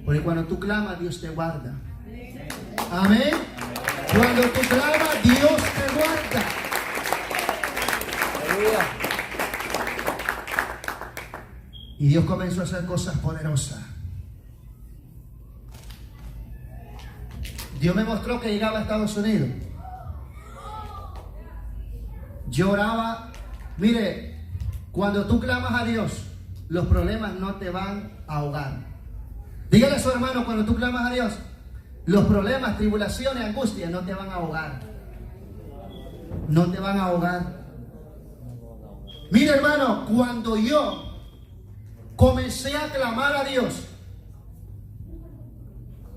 Porque cuando tú clamas, Dios te guarda. Amén. Cuando tú clamas, Dios te guarda. Y Dios comenzó a hacer cosas poderosas. Dios me mostró que llegaba a Estados Unidos. Yo oraba, mire, cuando tú clamas a Dios, los problemas no te van a ahogar. Dígale a su hermano, cuando tú clamas a Dios, los problemas, tribulaciones, angustias no te van a ahogar. No te van a ahogar. Mire, hermano, cuando yo comencé a clamar a Dios,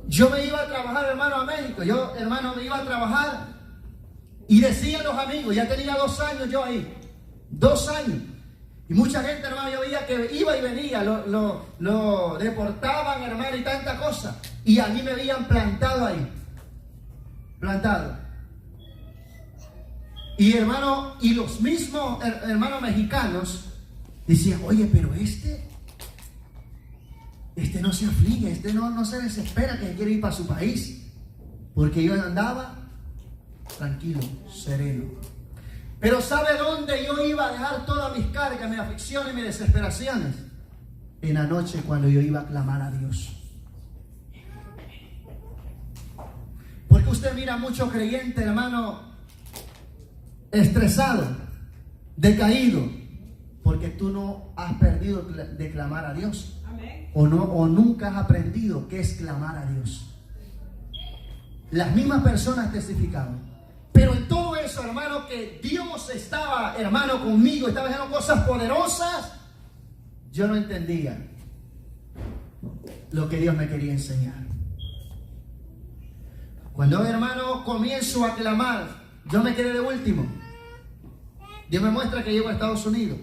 yo me iba a trabajar, hermano, a México. Yo, hermano, me iba a trabajar. Y decían los amigos, ya tenía 2 años yo ahí, 2 años. Y mucha gente, hermano, yo veía que iba y venía, lo deportaban, hermano, y tanta cosa. Y a mí me habían plantado ahí, plantado. Y hermano, y los mismos hermanos mexicanos decían, oye, pero este no se aflige, no se desespera que quiere ir para su país. Porque yo andaba tranquilo, sereno. Pero ¿sabe dónde yo iba a dejar todas mis cargas, mis aflicciones, mis desesperaciones? En la noche, cuando yo iba a clamar a Dios. Porque usted mira mucho creyente, hermano, estresado, decaído, porque tú no has perdido de clamar a Dios. Amén. o nunca has aprendido qué es clamar a Dios. Las mismas personas testificaban. Pero en todo eso, hermano, que Dios estaba, hermano, conmigo, estaba haciendo cosas poderosas, yo no entendía lo que Dios me quería enseñar. Cuando, hermano, comienzo a clamar, yo me quedé de último. Dios me muestra que llego a Estados Unidos.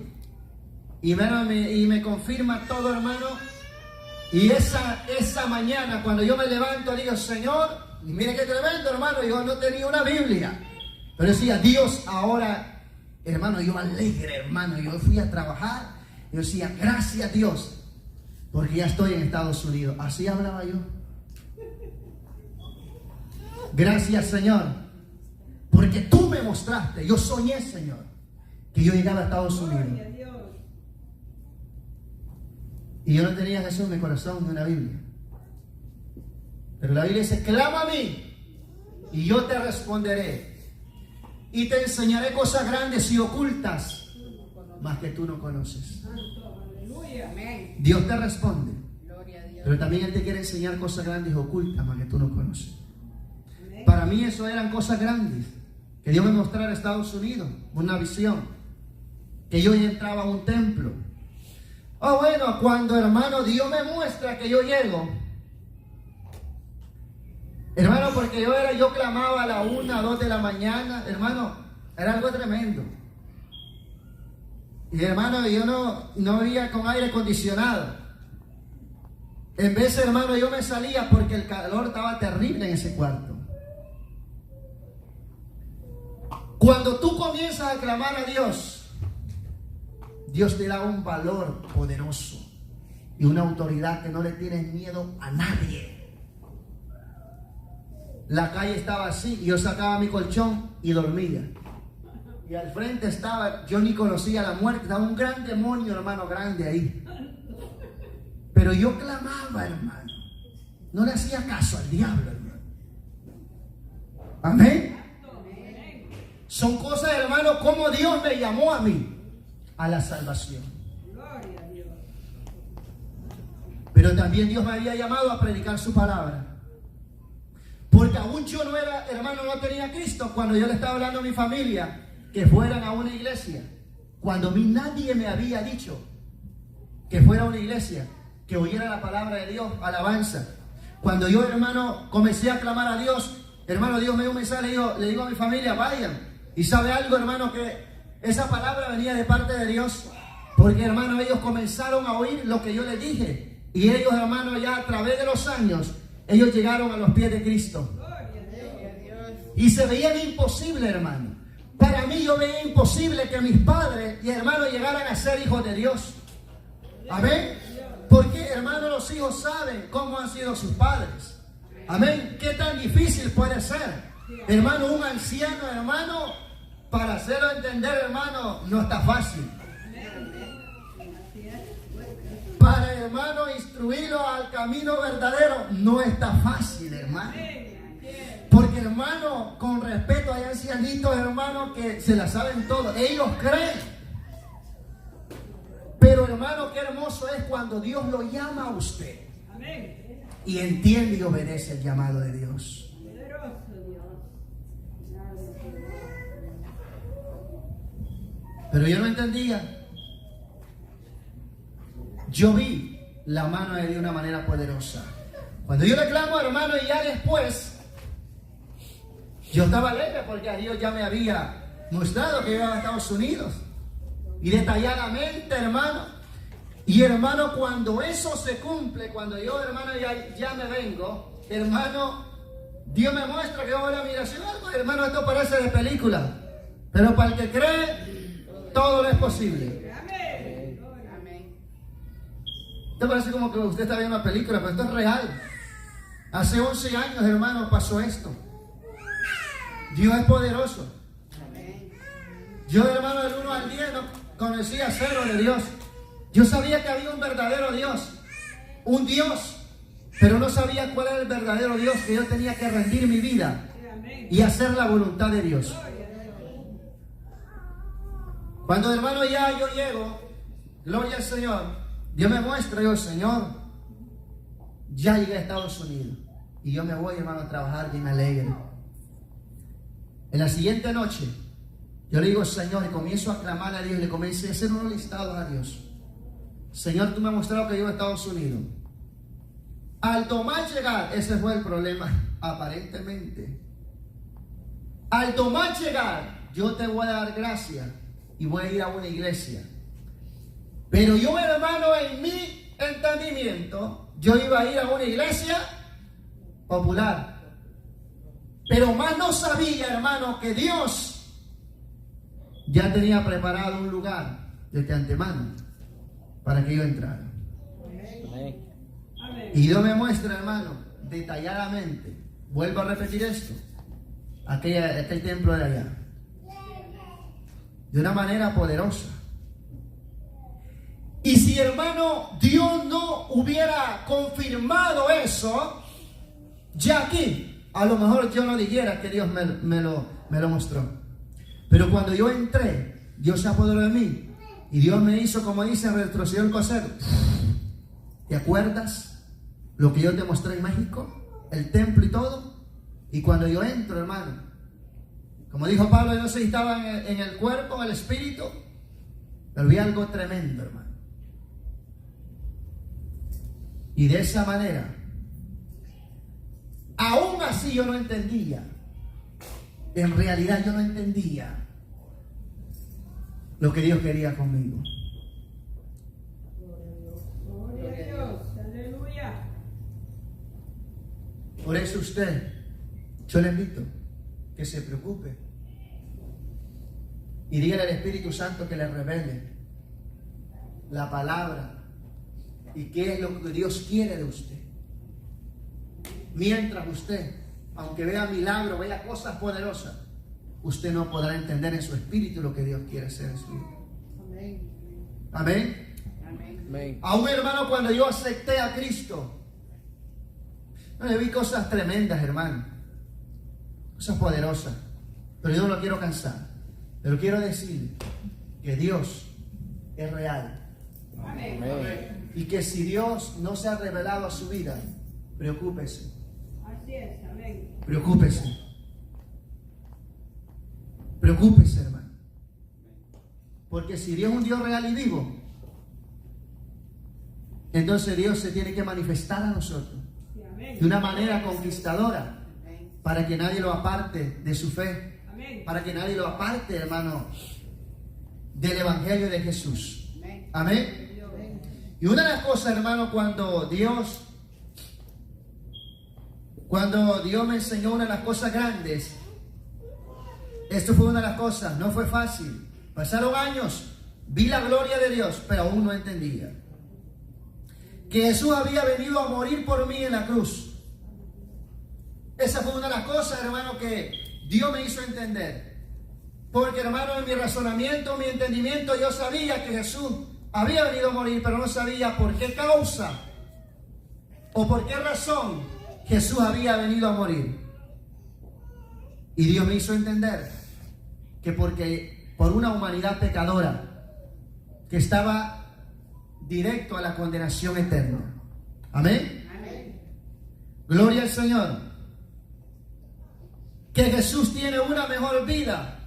Y me confirma todo, hermano. Y esa mañana, cuando yo me levanto, digo, Señor, y mire qué tremendo, hermano, yo no tenía una Biblia. Pero decía, Dios, ahora, hermano, yo alegre, hermano, yo fui a trabajar. Yo decía, gracias Dios, porque ya estoy en Estados Unidos. Así hablaba yo. Gracias, Señor, porque tú me mostraste, yo soñé, Señor, que yo llegaba a Estados Unidos. Gloria a Dios. Y yo no tenía a Jesús en mi corazón ni una Biblia. Pero la Biblia dice, clama a mí y yo te responderé. Y te enseñaré cosas grandes y ocultas, más que tú no conoces. Aleluya. Amén. Dios te responde. Gloria a Dios. Pero también Él te quiere enseñar cosas grandes y ocultas, más que tú no conoces. Amén. Para mí eso eran cosas grandes. Que Dios me mostrara a Estados Unidos, una visión. Que yo ya entraba a un templo. Oh, bueno, cuando, hermano, Dios me muestra que yo llego. Hermano, porque yo clamaba a la 1, 2 de la mañana. Hermano, era algo tremendo. Y hermano, yo no vivía con aire acondicionado. En vez, hermano, yo me salía porque el calor estaba terrible en ese cuarto. Cuando tú comienzas a clamar a Dios, Dios te da un valor poderoso y una autoridad que no le tienes miedo a nadie. La calle estaba así y yo sacaba mi colchón y dormía. Y al frente estaba, yo ni conocía la muerte, estaba un gran demonio, hermano, grande ahí. Pero yo clamaba, hermano. No le hacía caso al diablo, hermano. Amén. Son cosas, hermano, como Dios me llamó a mí a la salvación. Gloria a Dios. Pero también Dios me había llamado a predicar su palabra. Porque aún yo no era, hermano, no tenía a Cristo cuando yo le estaba hablando a mi familia que fueran a una iglesia. Cuando a mí nadie me había dicho que fuera a una iglesia, que oyera la palabra de Dios, alabanza. Cuando yo, hermano, comencé a clamar a Dios, hermano, Dios me dio un mensaje, le digo a mi familia, vayan. Y sabe algo, hermano, que esa palabra venía de parte de Dios. Porque, hermano, ellos comenzaron a oír lo que yo les dije. Y ellos, hermano, ya a través de los años, ellos llegaron a los pies de Cristo. Y se veían imposible, hermano. Para mí yo veía imposible que mis padres y hermanos llegaran a ser hijos de Dios. Amén. Porque, hermano, los hijos saben cómo han sido sus padres. Amén. Qué tan difícil puede ser. Hermano, un anciano, hermano, para hacerlo entender, hermano, no está fácil. Para, hermano, instruirlo al camino verdadero, no está fácil, hermano. Porque, hermano, con respeto, hay ancianitos, hermano, que se la saben todo. Ellos creen. Pero, hermano, qué hermoso es cuando Dios lo llama a usted. Amén. Y entiende y obedece el llamado de Dios. Poderoso Dios. Pero yo no entendía. Yo vi la mano de Dios de una manera poderosa. Cuando yo le clamo, hermano, y ya después, yo estaba alegre porque a Dios ya me había mostrado que iba a Estados Unidos. Y detalladamente, hermano. Y hermano, cuando eso se cumple, cuando yo, hermano, ya me vengo, hermano, Dios me muestra que yo voy a mirar, hermano, esto parece de película. Pero para el que cree, todo lo es posible. Amén. Esto parece como que usted está viendo una película, pero esto es real. Hace 11 años, hermano, pasó esto. Dios es poderoso. Yo, hermano, del 1 al 10 no conocía cero de Dios. Yo sabía que había un verdadero Dios, un Dios, pero no sabía cuál era el verdadero Dios, que yo tenía que rendir mi vida y hacer la voluntad de Dios. Cuando, hermano, ya yo llego, gloria al Señor, Dios me muestra, yo, Señor, ya llegué a Estados Unidos. Y yo me voy, hermano, a trabajar bien alegre. En la siguiente noche, yo le digo, Señor, y comienzo a clamar a Dios, le comienzo a hacer unos listados a Dios. Señor, tú me has mostrado que yo a Estados Unidos. Al tomar llegar, ese fue el problema, aparentemente. Al tomar llegar, yo te voy a dar gracias y voy a ir a una iglesia. Pero yo, hermano, en mi entendimiento, yo iba a ir a una iglesia popular. Pero más no sabía, hermano, que Dios ya tenía preparado un lugar desde antemano para que yo entrara. Amén. Y Dios me muestra, hermano, detalladamente. Vuelvo a repetir esto. Aquel templo de allá. De una manera poderosa. Y si, hermano, Dios no hubiera confirmado eso, ya aquí, a lo mejor yo no dijera que Dios me lo mostró. Pero cuando yo entré, Dios se apoderó de mí. Y Dios me hizo, como dice, retrocedió el cosero. ¿Te acuerdas lo que yo te mostré en México? El templo y todo. Y cuando yo entro, hermano, como dijo Pablo, yo no sé si estaba en el cuerpo, en el espíritu, pero vi algo tremendo, hermano. Y de esa manera, aún así yo no entendía. En realidad yo no entendía lo que Dios quería conmigo. Gloria a Dios. Aleluya. Por eso usted, yo le invito que se preocupe y dígale al Espíritu Santo que le revele la palabra y qué es lo que Dios quiere de usted. Mientras usted, aunque vea milagros, vea cosas poderosas, usted no podrá entender en su espíritu lo que Dios quiere hacer en su vida. Amén. Amén. Aún, hermano, cuando yo acepté a Cristo, yo vi cosas tremendas, hermano, cosas poderosas, pero yo no lo quiero cansar. Pero quiero decir que Dios es real. Amén. Y que si Dios no se ha revelado a su vida, preocúpese. Así es. Amén. Preocúpese. Preocúpese, hermano. Porque si Dios es un Dios real y vivo, entonces Dios se tiene que manifestar a nosotros Sí, amén. de una manera conquistadora, para que nadie lo aparte de su fe, Amén. para que nadie lo aparte, hermano, del Evangelio de Jesús. Amén. Y una de las cosas, hermano, cuando Dios me enseñó una de las cosas grandes, esto fue una de las cosas, no fue fácil. Pasaron años, vi la gloria de Dios, pero aún no entendía que Jesús había venido a morir por mí en la cruz. Esa fue una de las cosas, hermano, que Dios me hizo entender. Porque, hermano, en mi razonamiento, mi entendimiento, yo sabía que Jesús había venido a morir, pero no sabía por qué causa o por qué razón Jesús había venido a morir. Y Dios me hizo entender que por una humanidad pecadora que estaba directo a la condenación eterna. Amén. Amén. Gloria al Señor. Que Jesús tiene una mejor vida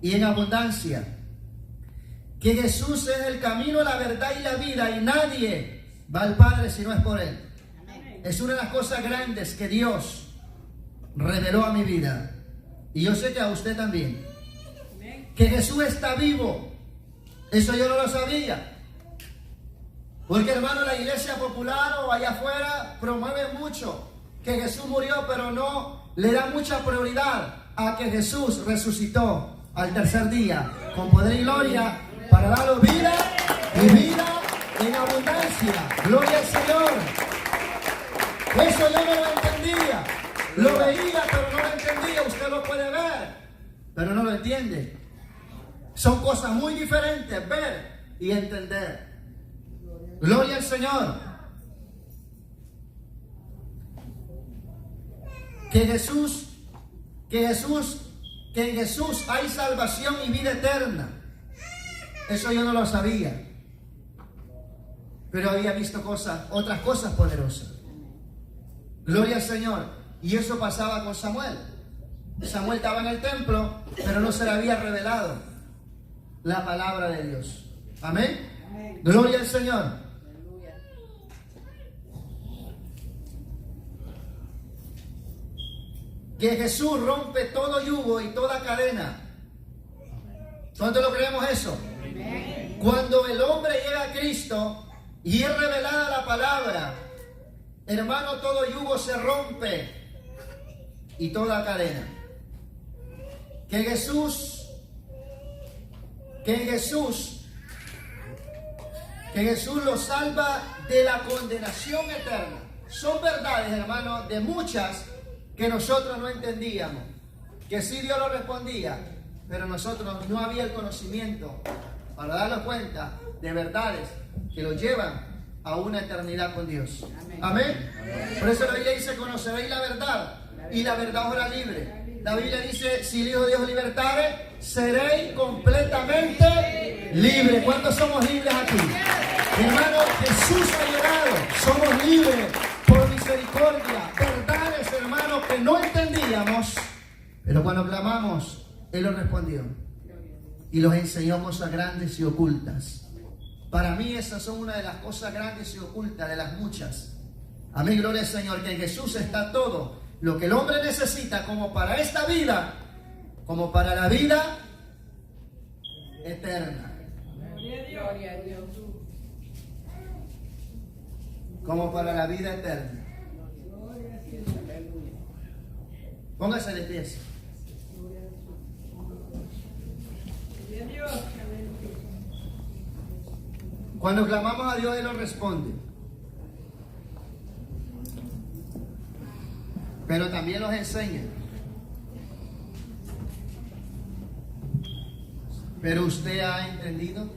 y en abundancia. Que Jesús es el camino, la verdad y la vida, y nadie va al Padre si no es por Él. Amén. Es una de las cosas grandes que Dios reveló a mi vida, y yo sé que a usted también. Amén. Que Jesús está vivo, eso yo no lo sabía. Porque, hermano, la iglesia popular o allá afuera promueve mucho que Jesús murió, pero no le da mucha prioridad a que Jesús resucitó al tercer día con poder y gloria para darnos vida y vida en abundancia. Gloria al Señor. Eso yo no lo entendía. Lo veía, pero no lo entendía. Usted lo puede ver, pero no lo entiende. Son cosas muy diferentes, ver y entender. Gloria al Señor. Que en Jesús hay salvación y vida eterna. Eso yo no lo sabía. pero había visto otras cosas poderosas. Gloria al Señor. Y eso pasaba con Samuel. Samuel estaba en el templo, pero no se le había revelado la palabra de Dios. Amén. Gloria al Señor. Que Jesús rompe todo yugo y toda cadena. ¿Cuánto lo creemos eso? Cuando el hombre llega a Cristo y es revelada la palabra, hermano, todo yugo se rompe y toda cadena. Que Jesús lo salva de la condenación eterna. Son verdades, hermano, de muchas que nosotros no entendíamos. Que sí Dios lo respondía, pero nosotros no había el conocimiento para darnos cuenta de verdades que los llevan a una eternidad con Dios. Amén. Por eso la Biblia dice: conoceréis la verdad y la verdad os hará libre. La Biblia dice: si el Hijo de Dios libertare, seréis completamente libres. ¿Cuántos somos libres aquí? Hermano, Jesús ha llegado. Somos libres por misericordia. Verdades, hermano, que no entendíamos, pero cuando clamamos, Él nos respondió y los enseñó cosas grandes y ocultas. Para mí esas son una de las cosas grandes y ocultas de las muchas. Amén, gloria al Señor, que en Jesús está todo lo que el hombre necesita, como para esta vida, como para la vida eterna. Gloria a Dios. Como para la vida eterna. Póngase de pies. Gloria a Dios. Cuando clamamos a Dios, Él nos responde. Pero también nos enseña. Pero usted ha entendido.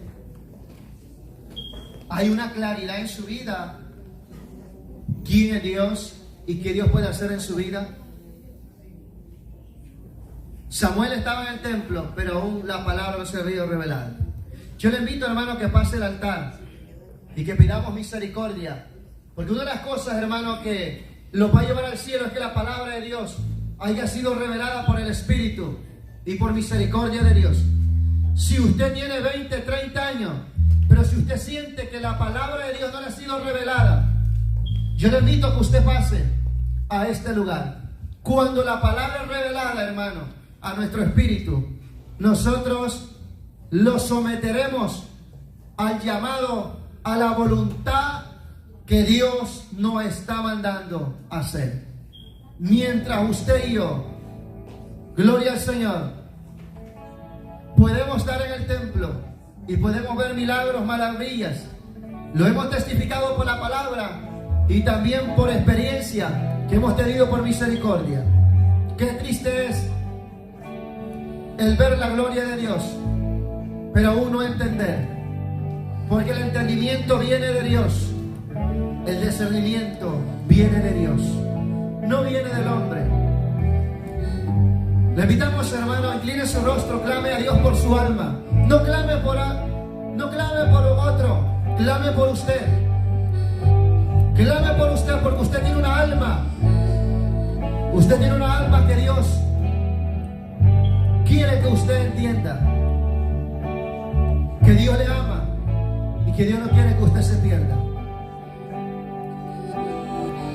Hay una claridad en su vida. ¿Quién es Dios y qué Dios puede hacer en su vida? Samuel estaba en el templo, pero aún la palabra no se había revelado. Yo le invito, hermano, que pase el altar y que pidamos misericordia. Porque una de las cosas, hermano, que los va a llevar al cielo es que la palabra de Dios haya sido revelada por el Espíritu y por misericordia de Dios. Si usted tiene 20, 30 años, pero si usted siente que la palabra de Dios no le ha sido revelada, yo le invito a que usted pase a este lugar. Cuando la palabra es revelada, hermano, a nuestro espíritu, nosotros lo someteremos al llamado, a la voluntad que Dios nos está mandando a hacer. Mientras usted y yo, gloria al Señor, podemos estar en el templo y podemos ver milagros, maravillas. Lo hemos testificado por la palabra y también por experiencia que hemos tenido por misericordia. Qué triste es el ver la gloria de Dios, pero aún no entender, porque el entendimiento viene de Dios, el discernimiento viene de Dios, no viene del hombre. Le invitamos, hermano, incline su rostro, clame a Dios por su alma. No clame por otro, clame por usted. Clame por usted, porque usted tiene una alma. Usted tiene una alma que Dios quiere que usted entienda. Que Dios le ama y que Dios no quiere que usted se pierda.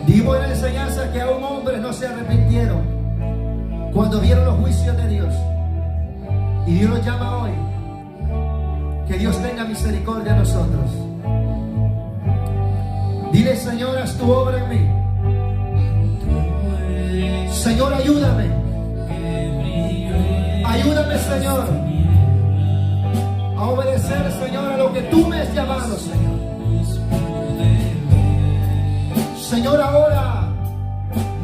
Dimos en la enseñanza que aún hombres no se arrepintieron cuando vieron los juicios de Dios. Y Dios nos llama hoy. Que Dios tenga misericordia de nosotros. Dile: Señor, haz tu obra en mí. Señor, ayúdame. Ayúdame, Señor, a obedecer, Señor, a lo que tú me has llamado, Señor. Señor, ahora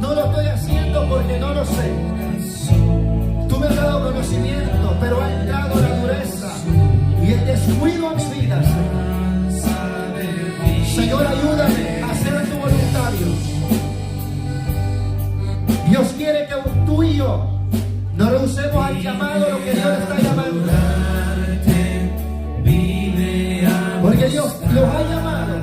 no lo estoy haciendo porque no lo sé. Tú me has dado conocimiento, pero ha entrado la dureza y el descuido a mi vida, Señor. Señor, ayúdame a hacer tu voluntad, Dios. Dios quiere que tú y yo no rehusemos al llamado, lo que Dios está llamando. Porque Dios los ha llamado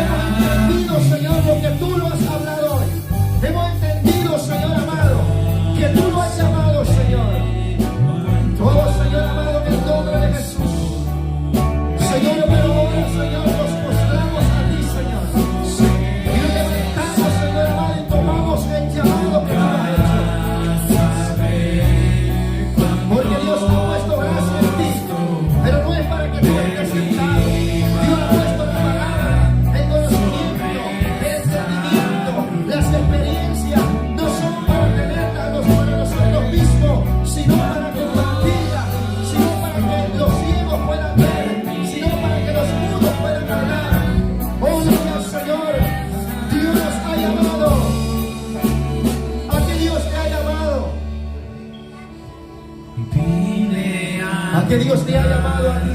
entendido, Señor, lo que tú lo has hablado hoy. Hemos entendido, Señor amado, que tú lo has llamado, Señor. Oh, Señor amado, en el nombre de Jesús. Señor, pero ahora, Señor, nos postramos a ti, Señor. Y nos levantamos, Señor amado, y tomamos el llamado que tú has hecho. Porque Dios ha puesto gracia en ti, pero no es para que tú estés sentado. Dios ha puesto la palabra, el conocimiento, el entendimiento, las experiencias, no son para tenerlas para nosotros mismos, sino para compartirlas, sino para que los ciegos puedan ver, sino para que los mudos puedan hablar. Oh, Dios, Señor, Dios nos ha llamado. ¿A qué Dios te ha llamado? ¿A qué Dios te ha llamado a ti?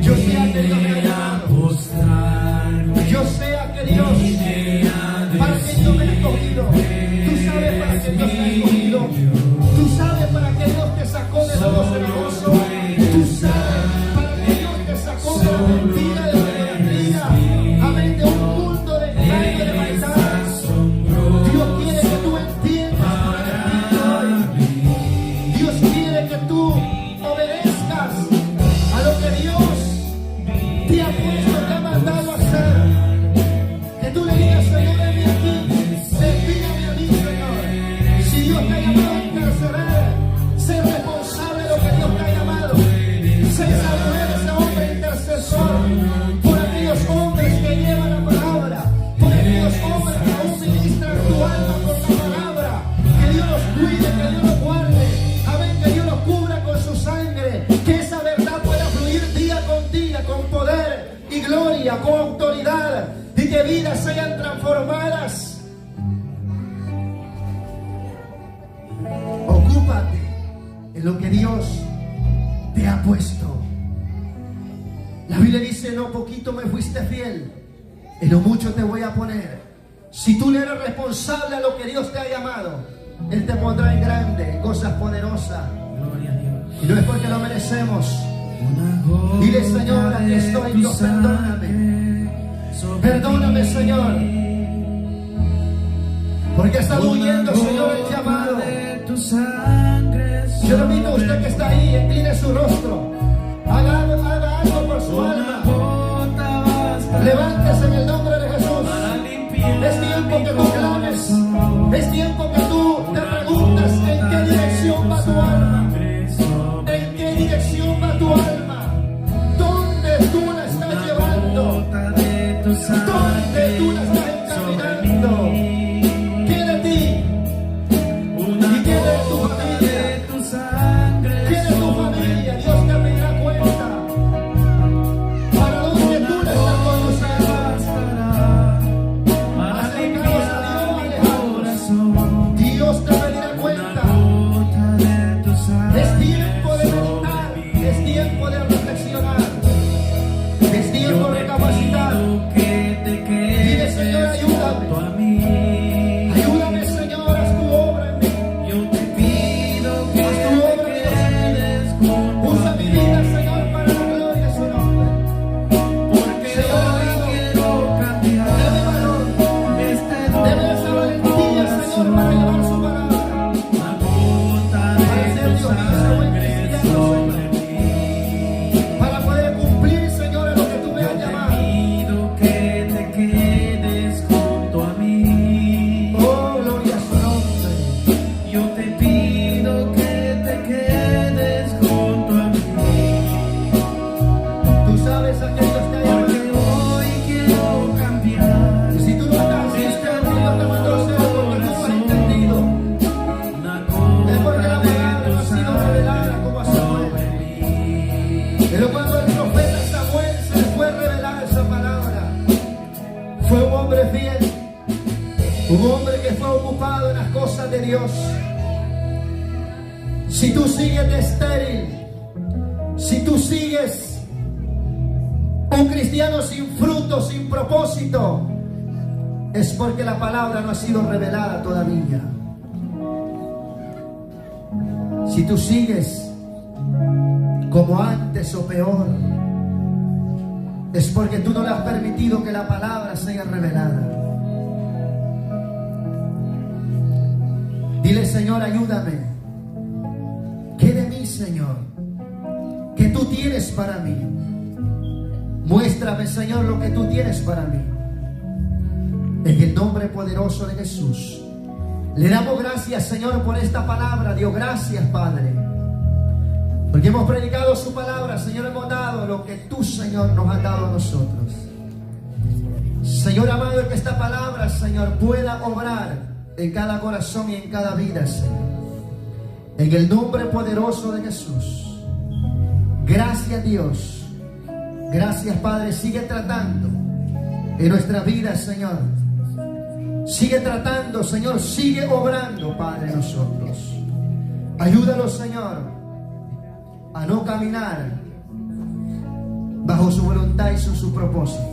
Yo sé a que Dios me ha llamado. Yo sé a que Dios, para que Dios me ha escogido. Tú sabes para que Dios te ha escogido. Tú sabes para que Dios te sacó de lo cenagoso. Tú sabes para que Dios te sacó de la mentira, de la idolatría. Amén, de un mundo de engaño y de maldad. Dios quiere que tú entiendas por el Espíritu hoy. Dios quiere que tú obedezcas a lo que Dios te ha puesto, te ha mandado a hacer. Que tú le digas, Señor, envíame aquí, envíame a mí, Señor. Si Dios te ha llamado a interceder, sé responsable de lo que Dios te ha llamado. Sé esa mujer, ese hombre intercesor por aquellos hombres que llevan la palabra, por aquellos hombres que aún ministran tu alma con la palabra. Que Dios los cuide, que Dios los guarde. Amén, que Dios los cubra con su sangre. Que esa verdad pueda fluir día con día, con poder y gloria, con autoridad, y que vidas sean transformadas. Ocúpate en lo que Dios te ha puesto. La Biblia dice, no poquito me fuiste fiel, en lo mucho te voy a poner. Si tú le eres responsable a lo que Dios te ha llamado, Él te pondrá en grande, en cosas poderosas. Y no es porque lo merecemos. Dile, Señor, aquí estoy, Dios, perdóname. Perdóname, Señor. Porque he estado huyendo, Señor, el llamado. Yo le invito a usted que está ahí, incline su rostro. Haga algo por su alma. Levántese en el nombre de Jesús. Es tiempo que tú clames. Es tiempo que tú te preguntas en qué dirección va tu alma. ¿En qué dirección va tu alma? ¿Dónde tú la estás llevando? ¿Dónde tú la estás encaminando? ¿Qué de ti? ¿Y qué de tu familia? ¿Qué de tu familia? Dios te pedirá cuenta. ¿Para dónde tú la estás conduciendo? Acercados a Dios, alejados. Dios te pedirá cuenta. Es tiempo de meditar, es tiempo de reflexionar, es tiempo de capacitar. Dile, Señor, ayúdame. Ayúdame, Señor, haz tu obra en mí. Haz tu obra, Dios. Usa mi vida, Señor, para la gloria de su nombre. Señor, dame valor, dame esa valentía, Señor, para llevar su palabra. Para ser Dios mío, ese buen cristiano, Señor. Para poder cumplir, Señor, lo que tú me has llamado. Oh, gloria a su nombre. Yo te pido que te quedes junto a mí, Tú sabes a qué Dios te ha llamado. porque hoy quiero cambiar Y si tú no estás haciendo, Dios te mandó a hacer porque tú no has entendido. una Es porque la gota de palabra no ha tu sido revelada como a Samuel. Pero cuando el profeta Samuel se le fue revelada esa palabra, fue un hombre fiel, un hombre que fue ocupado en las cosas de Dios. Si tú sigues de estéril, si tú sigues un cristiano sin fruto, sin propósito, es porque la palabra no ha sido revelada todavía. Si tú sigues como antes o peor, es porque tú no le has permitido que la palabra sea revelada. Dile, Señor, ayúdame. ¿Qué de mí, Señor, que tú tienes para mí? Muéstrame, Señor, lo que tú tienes para mí. En el nombre poderoso de Jesús. Le damos gracias, Señor, por esta palabra. Dios, gracias, Padre, porque hemos predicado su palabra. Señor, hemos dado lo que tú, Señor, nos has dado a nosotros. Señor amado, que esta palabra, Señor, pueda obrar en cada corazón y en cada vida, Señor. En el nombre poderoso de Jesús. Gracias, Dios. Gracias, Padre. Sigue tratando en nuestra vida, Señor. Sigue tratando, Señor. Sigue obrando, Padre, en nosotros. Ayúdanos, Señor, a no caminar bajo su voluntad y su propósito.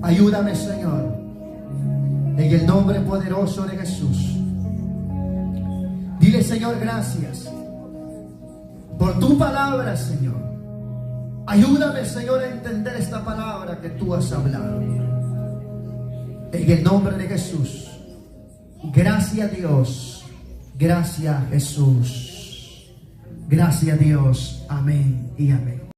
Ayúdame, Señor, en el nombre poderoso de Jesús. Dile, Señor, gracias por tu palabra, Señor. Ayúdame, Señor, a entender esta palabra que tú has hablado. En el nombre de Jesús. Gracias, Dios. Gracias, Jesús. Gracias, Dios. Amén y amén.